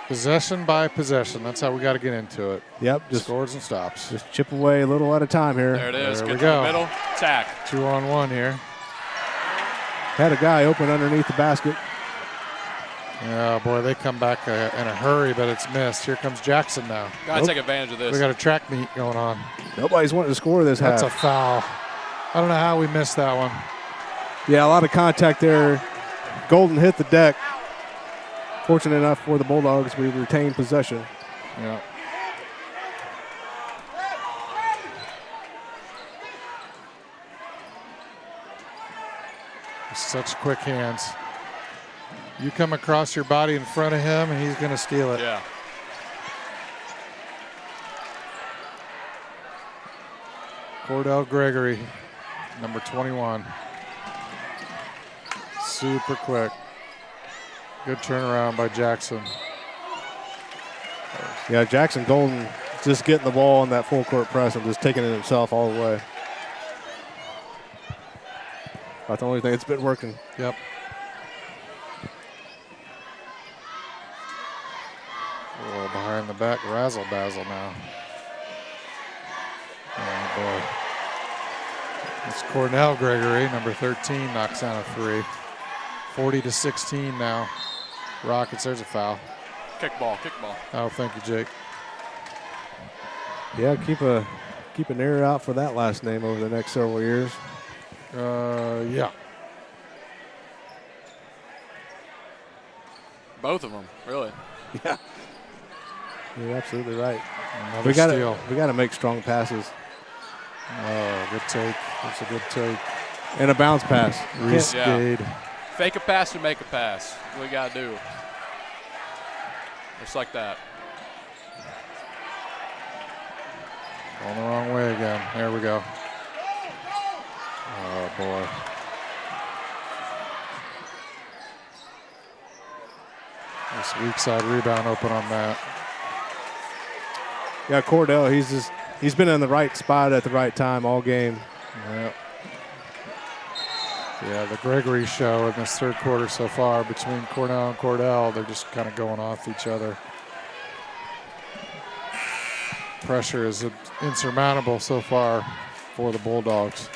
Possession by possession. That's how we got to get into it. Yep. Just scores and stops. Just chip away a little at a time here. There it is. There Get we to go. the middle. Attack. 2-on-1 here. Had a guy open underneath the basket. Oh, boy, they come back in a hurry, but it's missed. Here comes Jackson now. Got to take advantage of this. We got a track meet going on. Nobody's wanting to score this half. That's a foul. I don't know how we missed that one. Yeah, a lot of contact there. Golden hit the deck. Fortunate enough for the Bulldogs, we retained possession. Yeah. Such quick hands. You come across your body in front of him, and he's going to steal it. Yeah. Cordell Gregory, number 21. Super quick. Good turnaround by Jackson. Yeah, Jackson Golden just getting the ball in that full court press and just taking it himself all the way. That's the only thing that's been working. Yep. A little behind the back, razzle-dazzle now. Oh, boy. It's Cornell Gregory, number 13, knocks down a three. 40-16 now. Rockets, there's a foul. Kickball. Oh, thank you, Jake. Yeah, keep an ear out for that last name over the next several years. Yeah. Both of them, really. Yeah. You're absolutely right. Another steal. We got to make strong passes. Oh, good take. That's a good take. And a bounce pass. Reese Gade. Fake a pass or make a pass. That's what we got to do. Just like that. Going the wrong way again. There we go. Oh, boy. This weak side rebound open on that. Yeah, Cordell, he's been in the right spot at the right time all game. Yep. Yeah, the Gregory show in this third quarter so far between Cornell and Cordell, they're just kind of going off each other. Pressure is insurmountable so far for the Bulldogs.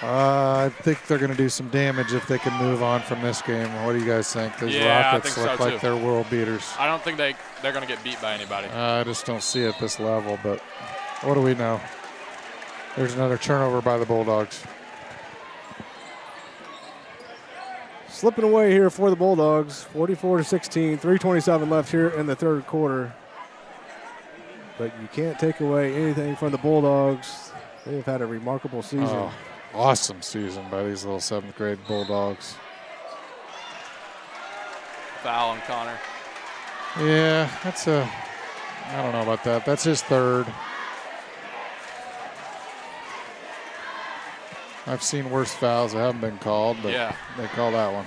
I think they're going to do some damage if they can move on from this game. What do you guys think? Those Rockets look like they're world beaters. I don't think they're going to get beat by anybody. I just don't see it at this level, but what do we know? There's another turnover by the Bulldogs. Slipping away here for the Bulldogs, 44-16, 3:27 left here in the third quarter. But you can't take away anything from the Bulldogs. They've had a remarkable season. Oh, awesome season by these little 7th grade Bulldogs. Foul on Connor. Yeah, I don't know about that. That's his third. I've seen worse fouls that haven't been called, but they call that one.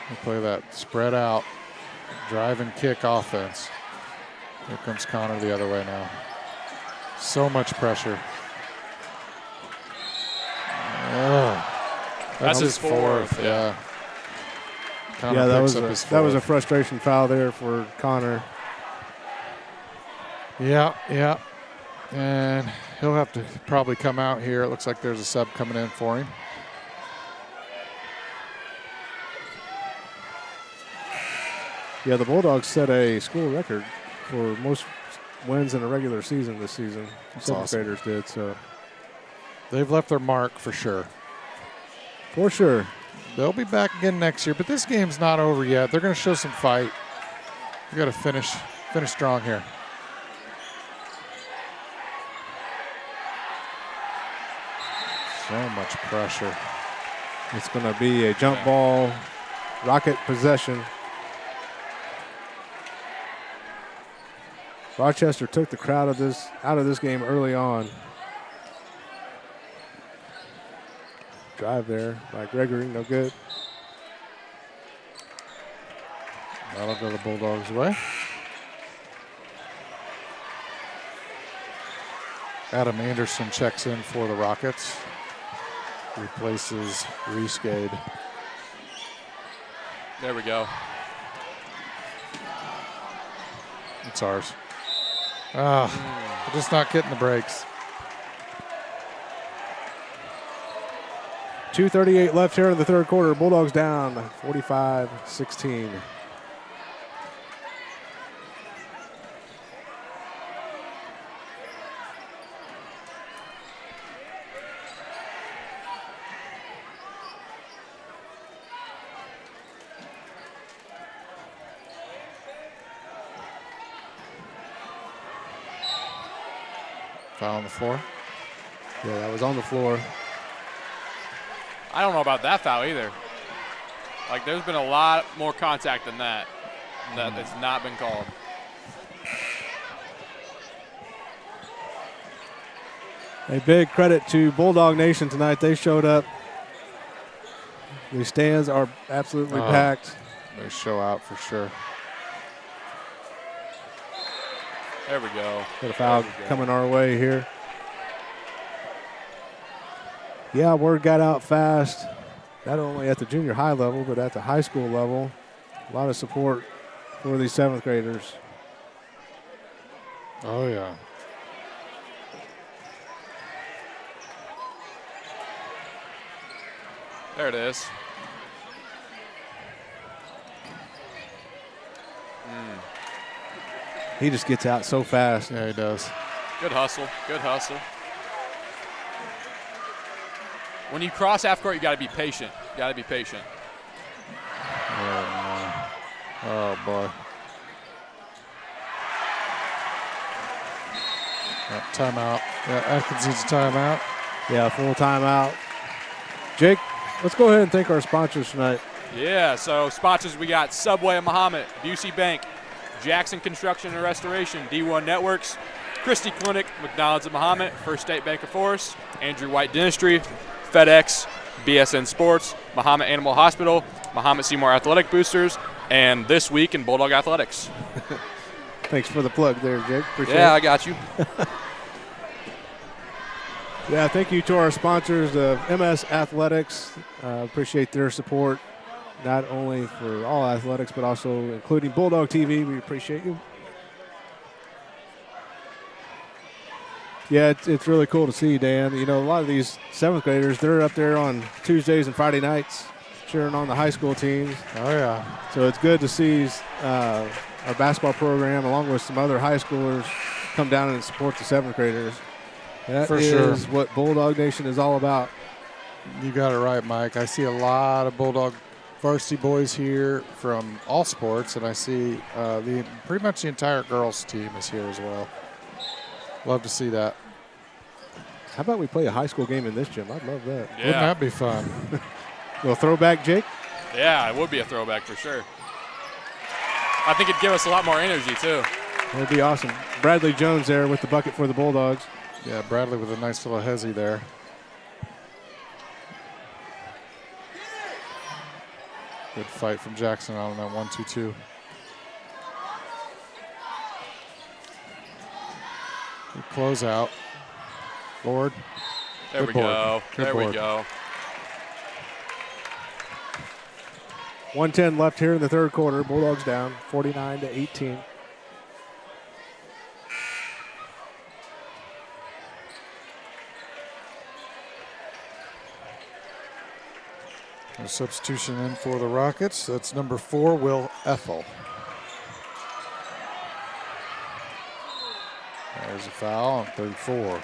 They play that spread out, drive and kick offense. Here comes Connor the other way now. So much pressure. That's his fourth. Yeah. Yeah, that was a frustration foul there for Connor. Yeah. And he'll have to probably come out here. It looks like there's a sub coming in for him. Yeah, the Bulldogs set a school record for most wins in a regular season this season. Seventh graders did, so. They've left their mark for sure. For sure. They'll be back again next year, but this game's not over yet. They're going to show some fight. We got to finish strong here. So much pressure. It's going to be a jump ball, Rocket possession. Rochester took the crowd out of this game early on. Drive there by Gregory, no good. That'll go the Bulldogs' way. Adam Anderson checks in for the Rockets. Replaces Reescade. There we go. It's ours. We're just not getting the breaks. 2:38 left here in the third quarter. Bulldogs down 45-16. Foul on the floor. Yeah, that was on the floor. I don't know about that foul either. Like, there's been a lot more contact than that. That's not been called. A big credit to Bulldog Nation tonight. They showed up. The stands are absolutely packed. They show out for sure. There we go. Got a foul coming our way here. Yeah, word got out fast, not only at the junior high level, but at the high school level. A lot of support for these 7th graders. Oh, yeah. There it is. He just gets out so fast. Yeah, he does. Good hustle. Good hustle. When you cross half court, you got to be patient. You got to be patient. Oh, boy. Timeout. Yeah, Atkins needs a timeout. Yeah, full timeout. Jake, let's go ahead and thank our sponsors tonight. Yeah, so sponsors, we got Subway and Mahomet, Busey Bank, Jackson Construction and Restoration, D1 Networks, Christie Clinic, McDonald's at Mahomet, First State Bank of Forest, Andrew White Dentistry, FedEx, BSN Sports, Mahomet Animal Hospital, Mahomet Seymour Athletic Boosters, and This Week in Bulldog Athletics. Thanks for the plug there, Jake. Appreciate Yeah, it. I got you. Yeah, thank you to our sponsors of MS Athletics. Appreciate their support, not only for all athletics, but also including Bulldog TV. We appreciate you. Yeah, it's really cool to see, Dan. You know, a lot of these 7th graders, they're up there on Tuesdays and Friday nights cheering on the high school teams. Oh, yeah. So it's good to see our basketball program, along with some other high schoolers, come down and support the 7th graders. That For is sure. what Bulldog Nation is all about. You got it right, Mike. I see a lot of Bulldog varsity boys here from all sports, and I see pretty much the entire girls team is here as well. Love to see that. How about we play a high school game in this gym? I'd love that. Yeah. Wouldn't that be fun? Little throwback, Jake? Yeah, it would be a throwback for sure. I think it'd give us a lot more energy, too. That would be awesome. Bradley Jones there with the bucket for the Bulldogs. Yeah, Bradley with a nice little hezzy there. Good fight from Jackson on that 1-2-2. Good closeout. Board. There Good we board. go. Good There we board. go. 1:10 left here in the third quarter. Bulldogs down 49-18. A substitution in for the Rockets. That's number 4, Will Ethel. There's a foul on 34.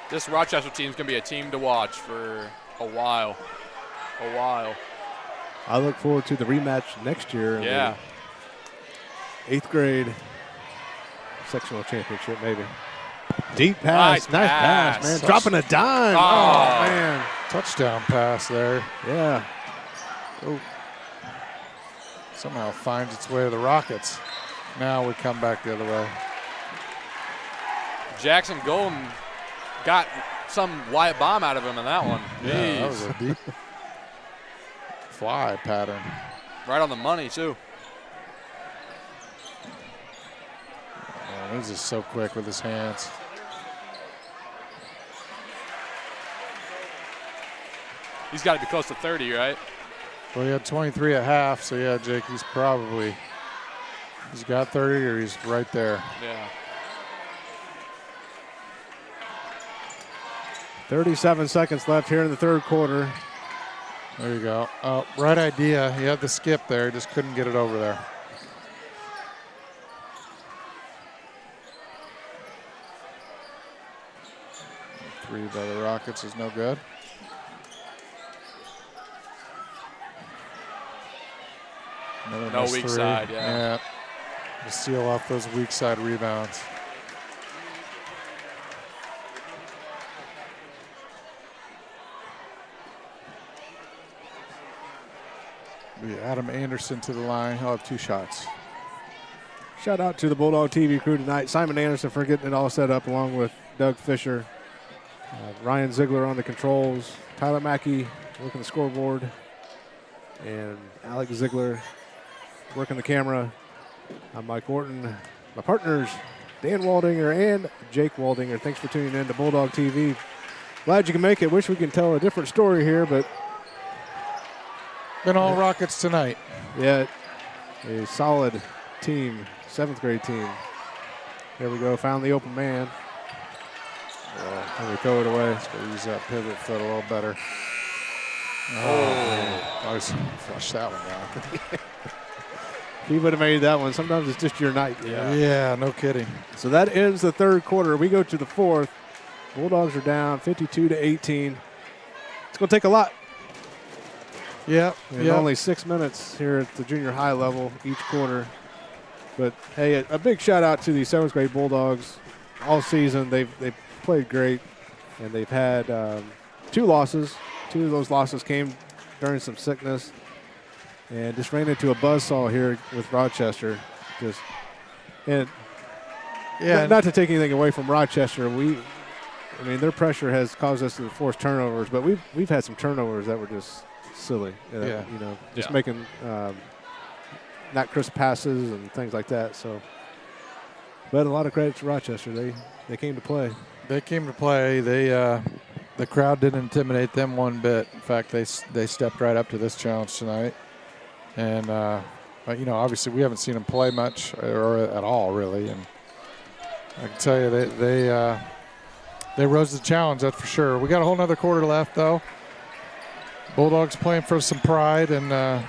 This Rochester team's going to be a team to watch for a while. A while. I look forward to the rematch next year. In Yeah. the 8th grade sectional championship, maybe. Deep pass. Nice pass, pass. man. Such- Dropping a dime. Oh. Man. Touchdown pass there. Yeah. Oh. Somehow finds its way to the Rockets. Now we come back the other way. Jackson Golden got some white bomb out of him in that one. Yeah, that Jeez. was a deep fly pattern. Right on the money, too. Man, he's just so quick with his hands. He's got to be close to 30, right? Well, he had 23 at half, so yeah, Jake, he's got 30 or he's right there. Yeah. 37 seconds left here in the third quarter. There you go. Oh, right idea. He had the skip there, just couldn't get it over there. Three by the Rockets is no good. Another No missed weak three. side, yeah. To seal off those weak side rebounds. Adam Anderson to the line. He'll have 2 shots. Shout out to the Bulldog TV crew tonight. Simon Anderson for getting it all set up, along with Doug Fisher. Ryan Ziegler on the controls. Tyler Mackey working the scoreboard. And Alex Ziegler working the camera. I'm Mike Orton. My partners, Dan Waldinger and Jake Waldinger. Thanks for tuning in to Bulldog TV. Glad you can make it. Wish we could tell a different story here, but Been all Rockets tonight. yeah, a solid team, 7th grade team. There we go. Found the open man. And we throw it away. Let's go use that pivot foot a little better. Oh, I was flush that one down. If he would have made that one, sometimes it's just your night. Yeah, no kidding. So that ends the third quarter. We go to the fourth. Bulldogs are down 52-18. It's going to take a lot. Yeah, And only 6 minutes here at the junior high level each quarter. But, hey, a big shout-out to the 7th grade Bulldogs all season. They've played great, and they've had 2 losses. 2 of those losses came during some sickness. And just ran into a buzzsaw here with Rochester. And Yeah. Not to take anything away from Rochester, I mean, their pressure has caused us to force turnovers, but we've had some turnovers that were just silly. Yeah. You know, just making not crisp passes and things like that. So, but a lot of credit to Rochester. They came to play. They came to play. The crowd didn't intimidate them one bit. In fact, they stepped right up to this challenge tonight. And but, you know, obviously we haven't seen them play much or at all really. And I can tell you they rose to the challenge, that's for sure. We got a whole nother quarter left though. Bulldogs playing for some pride and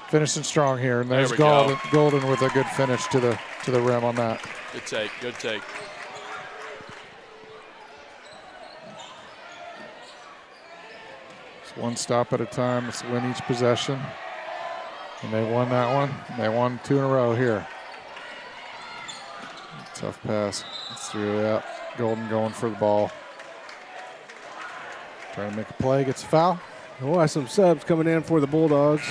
finishing strong here. And there's Golden with a good finish to the rim on that. Good take, good take. It's one stop at a time. Let's win each possession. And they won that one. They won 2 in a row here. Tough pass. It's through that. Golden going for the ball. Trying to make a play. Gets a foul. We'll have some subs coming in for the Bulldogs.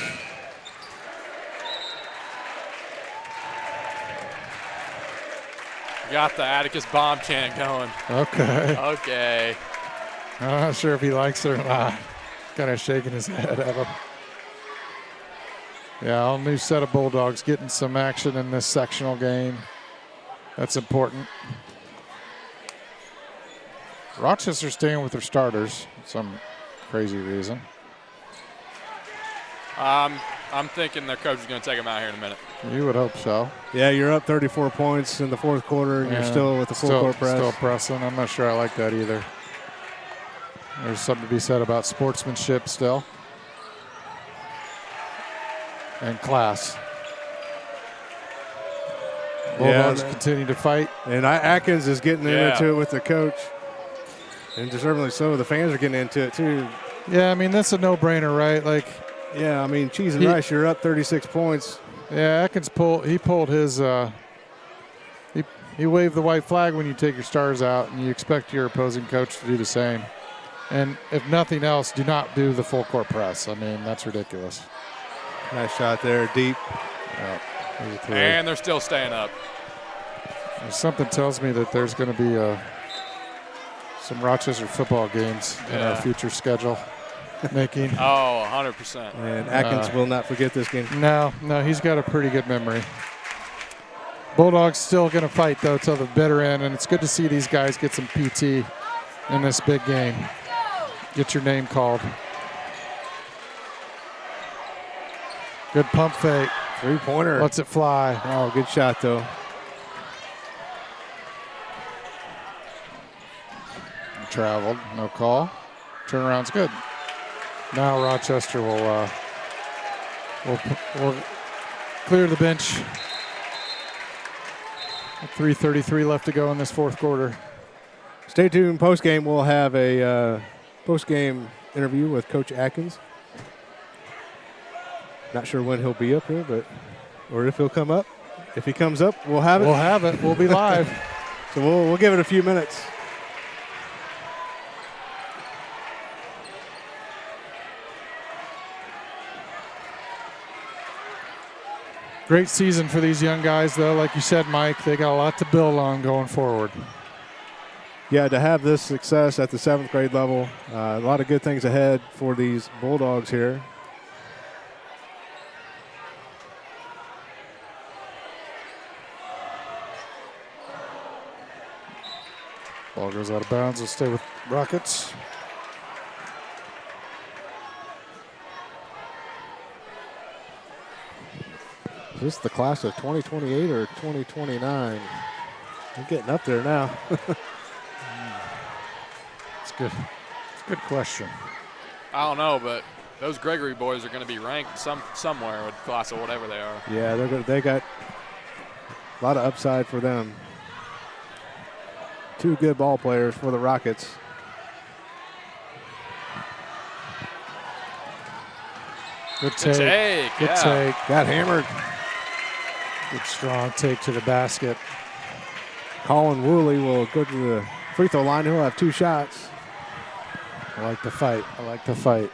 Got the Atticus bomb chant going. Okay. Okay. I'm not sure if he likes it or not. Kind of shaking his head at him. Yeah, all new set of Bulldogs getting some action in this sectional game. That's important. Rochester's staying with their starters for some crazy reason. I'm thinking their coach is going to take them out here in a minute. You would hope so. Yeah, you're up 34 points in the fourth quarter, and you're still with the full court press. Still pressing. I'm not sure I like that either. There's something to be said about sportsmanship still. And class. Bulldogs continue to fight. And Atkins is getting into it with the coach. And deservedly so. The fans are getting into it too. Yeah, I mean, that's a no-brainer, right? Like, yeah, I mean, cheese and rice, you're up 36 points. Yeah, Atkins pulled his he waved the white flag when you take your stars out, and you expect your opposing coach to do the same. And if nothing else, do not do the full court press. I mean, that's ridiculous. Nice shot there, deep. And they're still staying up. Something tells me that there's going to be some Rochester football games in our future schedule making. Oh, 100%. And Atkins will not forget this game. No, he's got a pretty good memory. Bulldogs still going to fight, though, till the bitter end, and it's good to see these guys get some PT in this big game. Get your name called. Good pump fake. Three-pointer. Lets it fly. Oh, good shot, though. Traveled, no call. Turnaround's good. Now Rochester will clear the bench. 3:33 left to go in this fourth quarter. Stay tuned. Post-game, we'll have a post-game interview with Coach Atkins. Not sure when he'll be up here, or if he'll come up. If he comes up, we'll have it. We'll have it. We'll be live. So we'll give it a few minutes. Great season for these young guys, though. Like you said, Mike, they got a lot to build on going forward. Yeah, to have this success at the 7th grade level, a lot of good things ahead for these Bulldogs here. Ball goes out of bounds. We'll stay with Rockets. Is this the class of 2028 or 2029? We're getting up there now. It's good. It's a good question. I don't know, but those Gregory boys are going to be ranked somewhere with class of whatever they are. Yeah, they got a lot of upside for them. Two good ball players for the Rockets. Good take. Good take. Got hammered. Good strong take to the basket. Colin Woolley will go to the free throw line. He'll have 2 shots. I like the fight. I like the fight.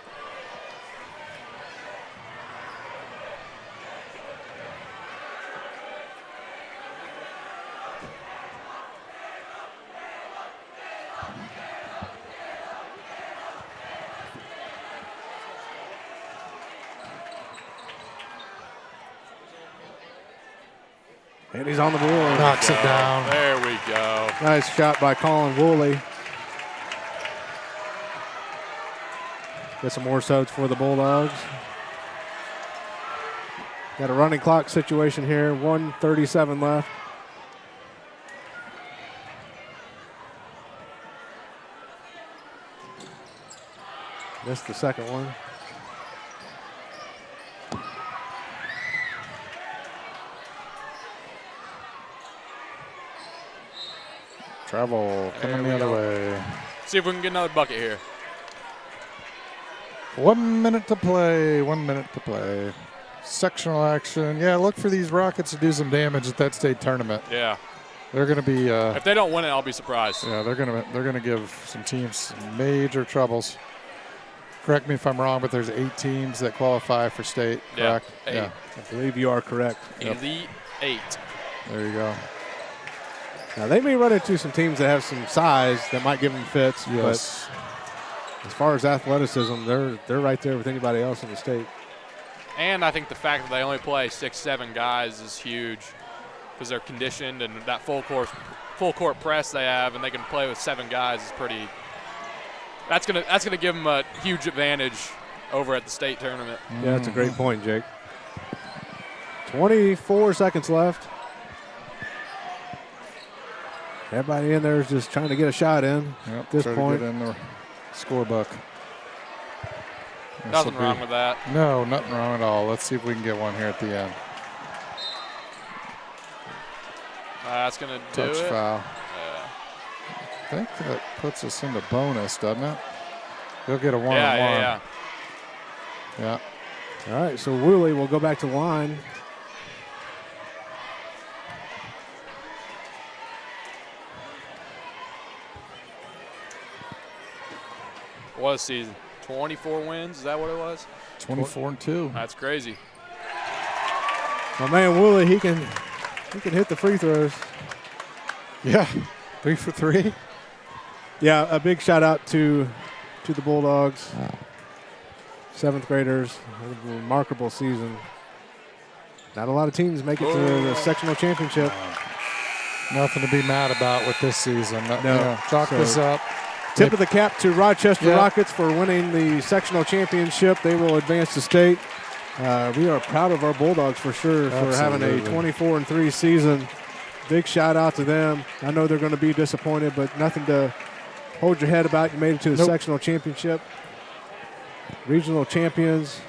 And he's on the board. Knocks it down. There we go. Nice shot by Colin Woolley. Get some more sods for the Bulldogs. Got a running clock situation here. 1:37 left. Missed the second one. Travel coming the other way. See if we can get another bucket here. 1 minute to play. 1 minute to play. Sectional action. Yeah, look for these Rockets to do some damage at that state tournament. Yeah. They're going to be. If they don't win it, I'll be surprised. Yeah, they're going to give some teams some major troubles. Correct me if I'm wrong, but there's 8 teams that qualify for state. Correct? Yeah. 8. Yeah. I believe you are correct. Elite 8. There you go. Now, they may run into some teams that have some size that might give them fits, Yes. but as far as athleticism, they're right there with anybody else in the state. And I think the fact that they only play 6-7 guys is huge because they're conditioned, and that full court press they have, and they can play with 7 guys is pretty. That's gonna give them a huge advantage over at the state tournament. Yeah, that's a great point, Jake. 24 seconds left. Everybody in there is just trying to get a shot in at this point. Get in the scorebook. Nothing wrong with that. No, nothing wrong at all. Let's see if we can get one here at the end. That's going to do Touch it. foul. Yeah. I think that puts us into bonus, doesn't it? He'll get a one-on-one. Yeah. All right, so Woolley will go back to the line. What a season. 24 wins, is that what it was? 24-2. That's crazy. My man Woolley, he can hit the free throws. Yeah, 3 for 3. Yeah, a big shout out to the Bulldogs, 7th graders. A remarkable season. Not a lot of teams make it to the sectional championship. Nothing to be mad about with this season. No. Chalk this up. Tip of the cap to Rochester Yeah. Rockets for winning the sectional championship. They will advance to state. We are proud of our Bulldogs for sure for having a 24-3 season. Big shout out to them. I know they're going to be disappointed, but nothing to hold your head about. You made it to the sectional championship. Regional champions.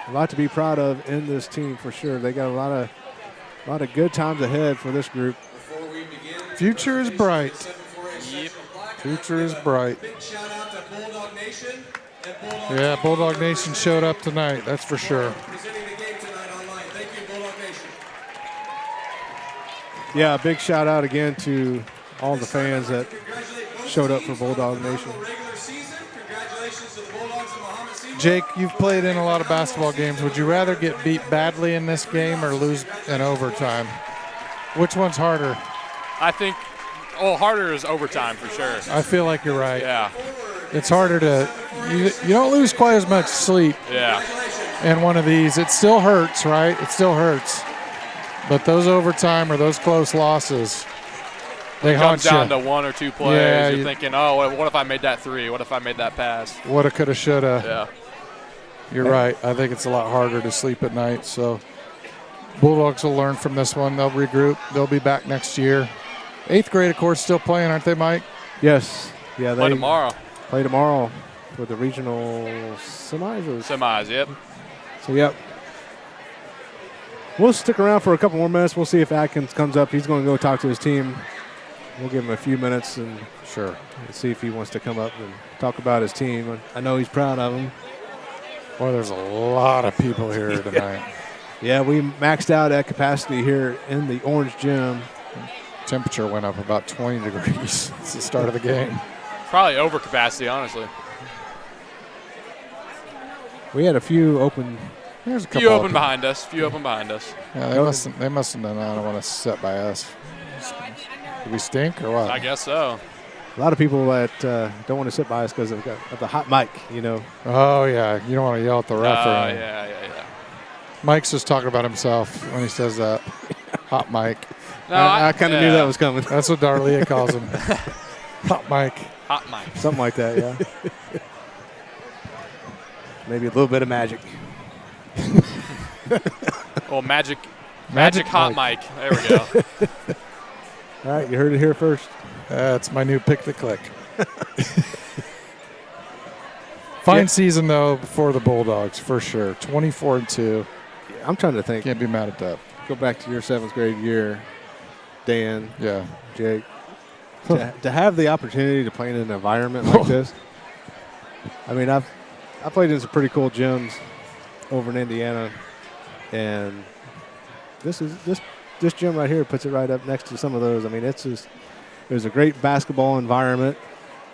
A lot to be proud of in this team for sure. They got a lot of good times ahead for this group. Future is bright. Yep. Future is bright. Big shout out to Bulldog Nation and Bulldog Yeah, Bulldog Nation showed up tonight. That's for sure. presenting the game tonight online. Thank you, Bulldog Nation. Yeah, big shout out again to all the fans that showed up for Bulldog Nation. Regular season. Congratulations to the Bulldogs and Mahomet Seymour. Jake, you've played in a lot of basketball games. Would you rather get beat badly in this game or lose in overtime? Which one's harder? I think, harder is overtime for sure. I feel like you're right. Yeah. It's harder to, you don't lose quite as much sleep Yeah. in one of these. It still hurts, right? It still hurts. But those overtime or those close losses, they haunt Comes down you. to 1 or 2 plays. Yeah, You're thinking, what if I made that 3? What if I made that pass? Woulda, coulda, shoulda. Yeah. You're right. I think it's a lot harder to sleep at night. So Bulldogs will learn from this one. They'll regroup. They'll be back next year. 8th grade, of course, still playing, aren't they, Mike? Yes. Yeah, they Play tomorrow. play tomorrow for the regional semis. Semis, yep. So, yep. We'll stick around for a couple more minutes. We'll see if Atkins comes up. He's going to go talk to his team. We'll give him a few minutes and see if he wants to come up and talk about his team. I know he's proud of him. Boy, there's a lot of people here tonight. Yeah, we maxed out at capacity here in the Orange Gym. Temperature went up about 20 degrees since the start of the game. Probably over capacity, honestly. We had a few open. There's a couple. Few open behind us. Yeah, they must have done. I don't want to sit by us. Do we stink or what? I guess so. A lot of people that don't want to sit by us because of the hot mic, you know. Oh yeah, you don't want to yell at the ref. Yeah. Mike's just talking about himself when he says that. Hot Mike. No, I kind of knew that was coming. That's what Darlia calls him. Hot Mike. Hot Mike. Something like that, yeah. Maybe a little bit of magic. Well, magic hot Mike. There we go. All right, you heard it here first. That's my new pick the click. Fine season, though, for the Bulldogs, for sure. 24-2. I'm trying to think. Can't be mad at that. Go back to your 7th grade year, Dan, Yeah. Jake. To have the opportunity to play in an environment like this. I mean, I played in some pretty cool gyms over in Indiana, and this gym right here puts it right up next to some of those. I mean, it was a great basketball environment.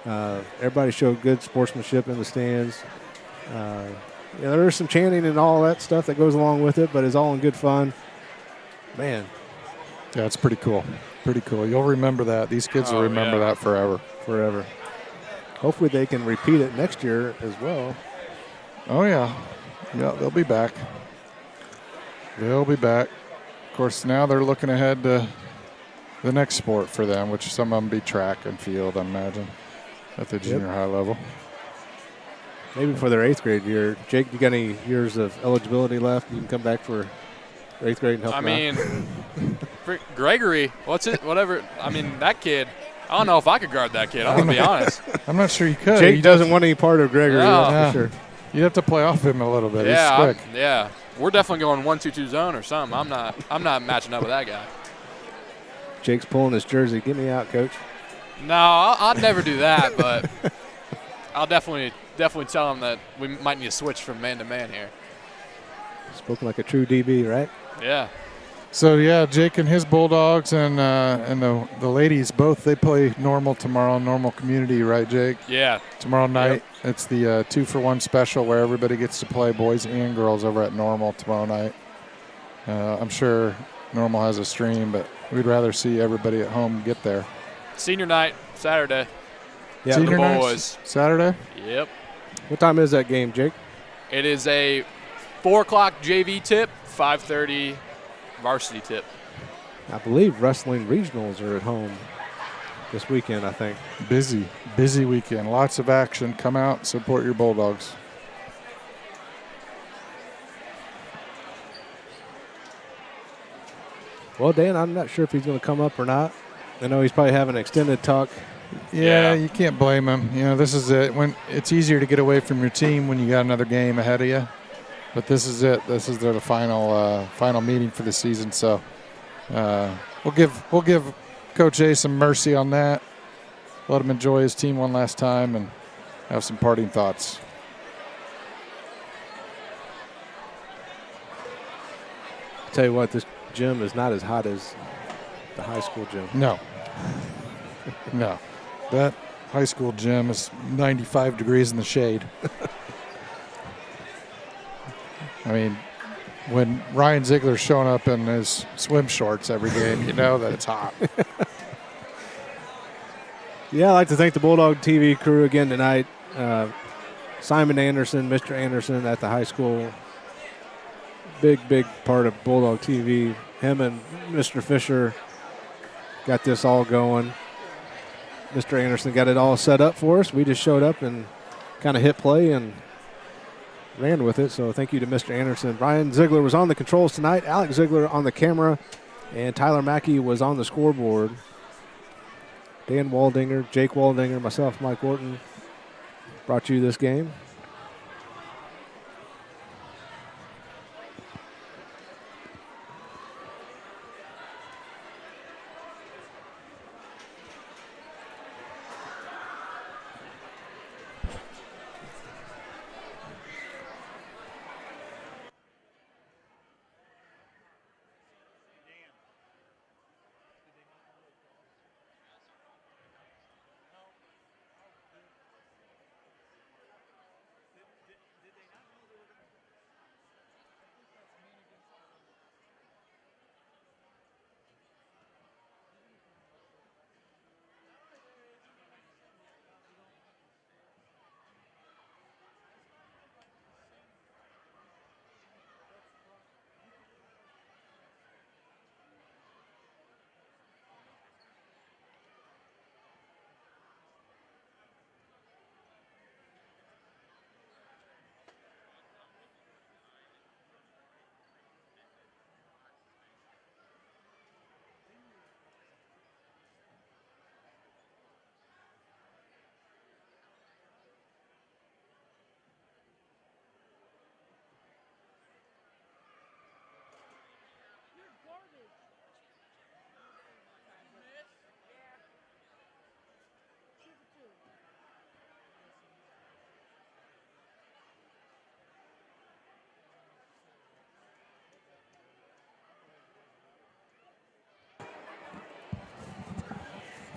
Everybody showed good sportsmanship in the stands. There was some chanting and all that stuff that goes along with it, but it's all in good fun. Man. Yeah, it's pretty cool. Pretty cool. You'll remember that. These kids will remember that forever. Forever. Hopefully they can repeat it next year as well. Oh, yeah. Yeah, they'll be back. They'll be back. Of course, now they're looking ahead to the next sport for them, which some of them be track and field, I imagine, at the junior high level. Maybe for their 8th grade year. Jake, you got any years of eligibility left? You can come back for 8th grade and help them out. For Gregory, whatever. I mean, that kid, I don't know if I could guard that kid. I'm going to be honest. I'm not sure you could. Jake doesn't want any part of Gregory, No. that's for sure. You have to play off him a little bit. Yeah, He's quick. we're definitely going 1-2-2 zone or something. I'm not matching up with that guy. Jake's pulling his jersey. Get me out, coach. No, I'd never do that, but I'll definitely tell him that we might need to switch from man to man here. Spoken like a true DB, right? Yeah. So, yeah, Jake and his Bulldogs and the ladies, both, they play normal tomorrow, normal community, right, Jake? Yeah. Tomorrow night, it's the 2-for-1 special where everybody gets to play, boys and girls, over at Normal tomorrow night. I'm sure Normal has a stream, but we'd rather see everybody at home get there. Senior night, Saturday. Yeah, Senior the night, boys. Saturday? Yep. What time is that game, Jake? It is a 4 o'clock JV tip, 5:30 varsity tip. I believe wrestling regionals are at home this weekend, I think. Busy weekend. Lots of action. Come out, support your Bulldogs. Well, Dan, I'm not sure if he's going to come up or not. I know he's probably having an extended talk. Yeah, you can't blame him. You know, this is it. When it's easier to get away from your team when you got another game ahead of you. But this is it. This is the final meeting for the season. So we'll give Coach A some mercy on that. Let him enjoy his team one last time and have some parting thoughts. I'll tell you what, this gym is not as hot as the high school gym. No. No. That high school gym is 95 degrees in the shade. I mean, when Ryan Ziegler's showing up in his swim shorts every game, you know that it's hot. Yeah, I'd like to thank the Bulldog TV crew again tonight. Simon Anderson, Mr. Anderson at the high school. Big part of Bulldog TV. Him and Mr. Fisher got this all going. Mr. Anderson got it all set up for us. We just showed up and kind of hit play and ran with it. So thank you to Mr. Anderson. Ryan Ziegler was on the controls tonight. Alex Ziegler on the camera. And Tyler Mackey was on the scoreboard. Dan Waldinger, Jake Waldinger, myself, Mike Orton brought you this game.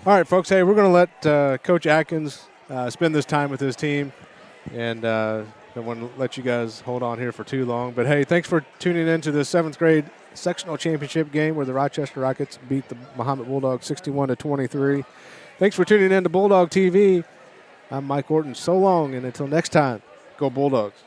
All right, folks. Hey, we're going to let Coach Atkins spend this time with his team, and don't want to let you guys hold on here for too long. But, hey, thanks for tuning in to the 7th grade sectional championship game where the Rochester Rockets beat the Mahomet Bulldogs 61-23. Thanks for tuning in to Bulldog TV. I'm Mike Orton. So long, and until next time, go Bulldogs.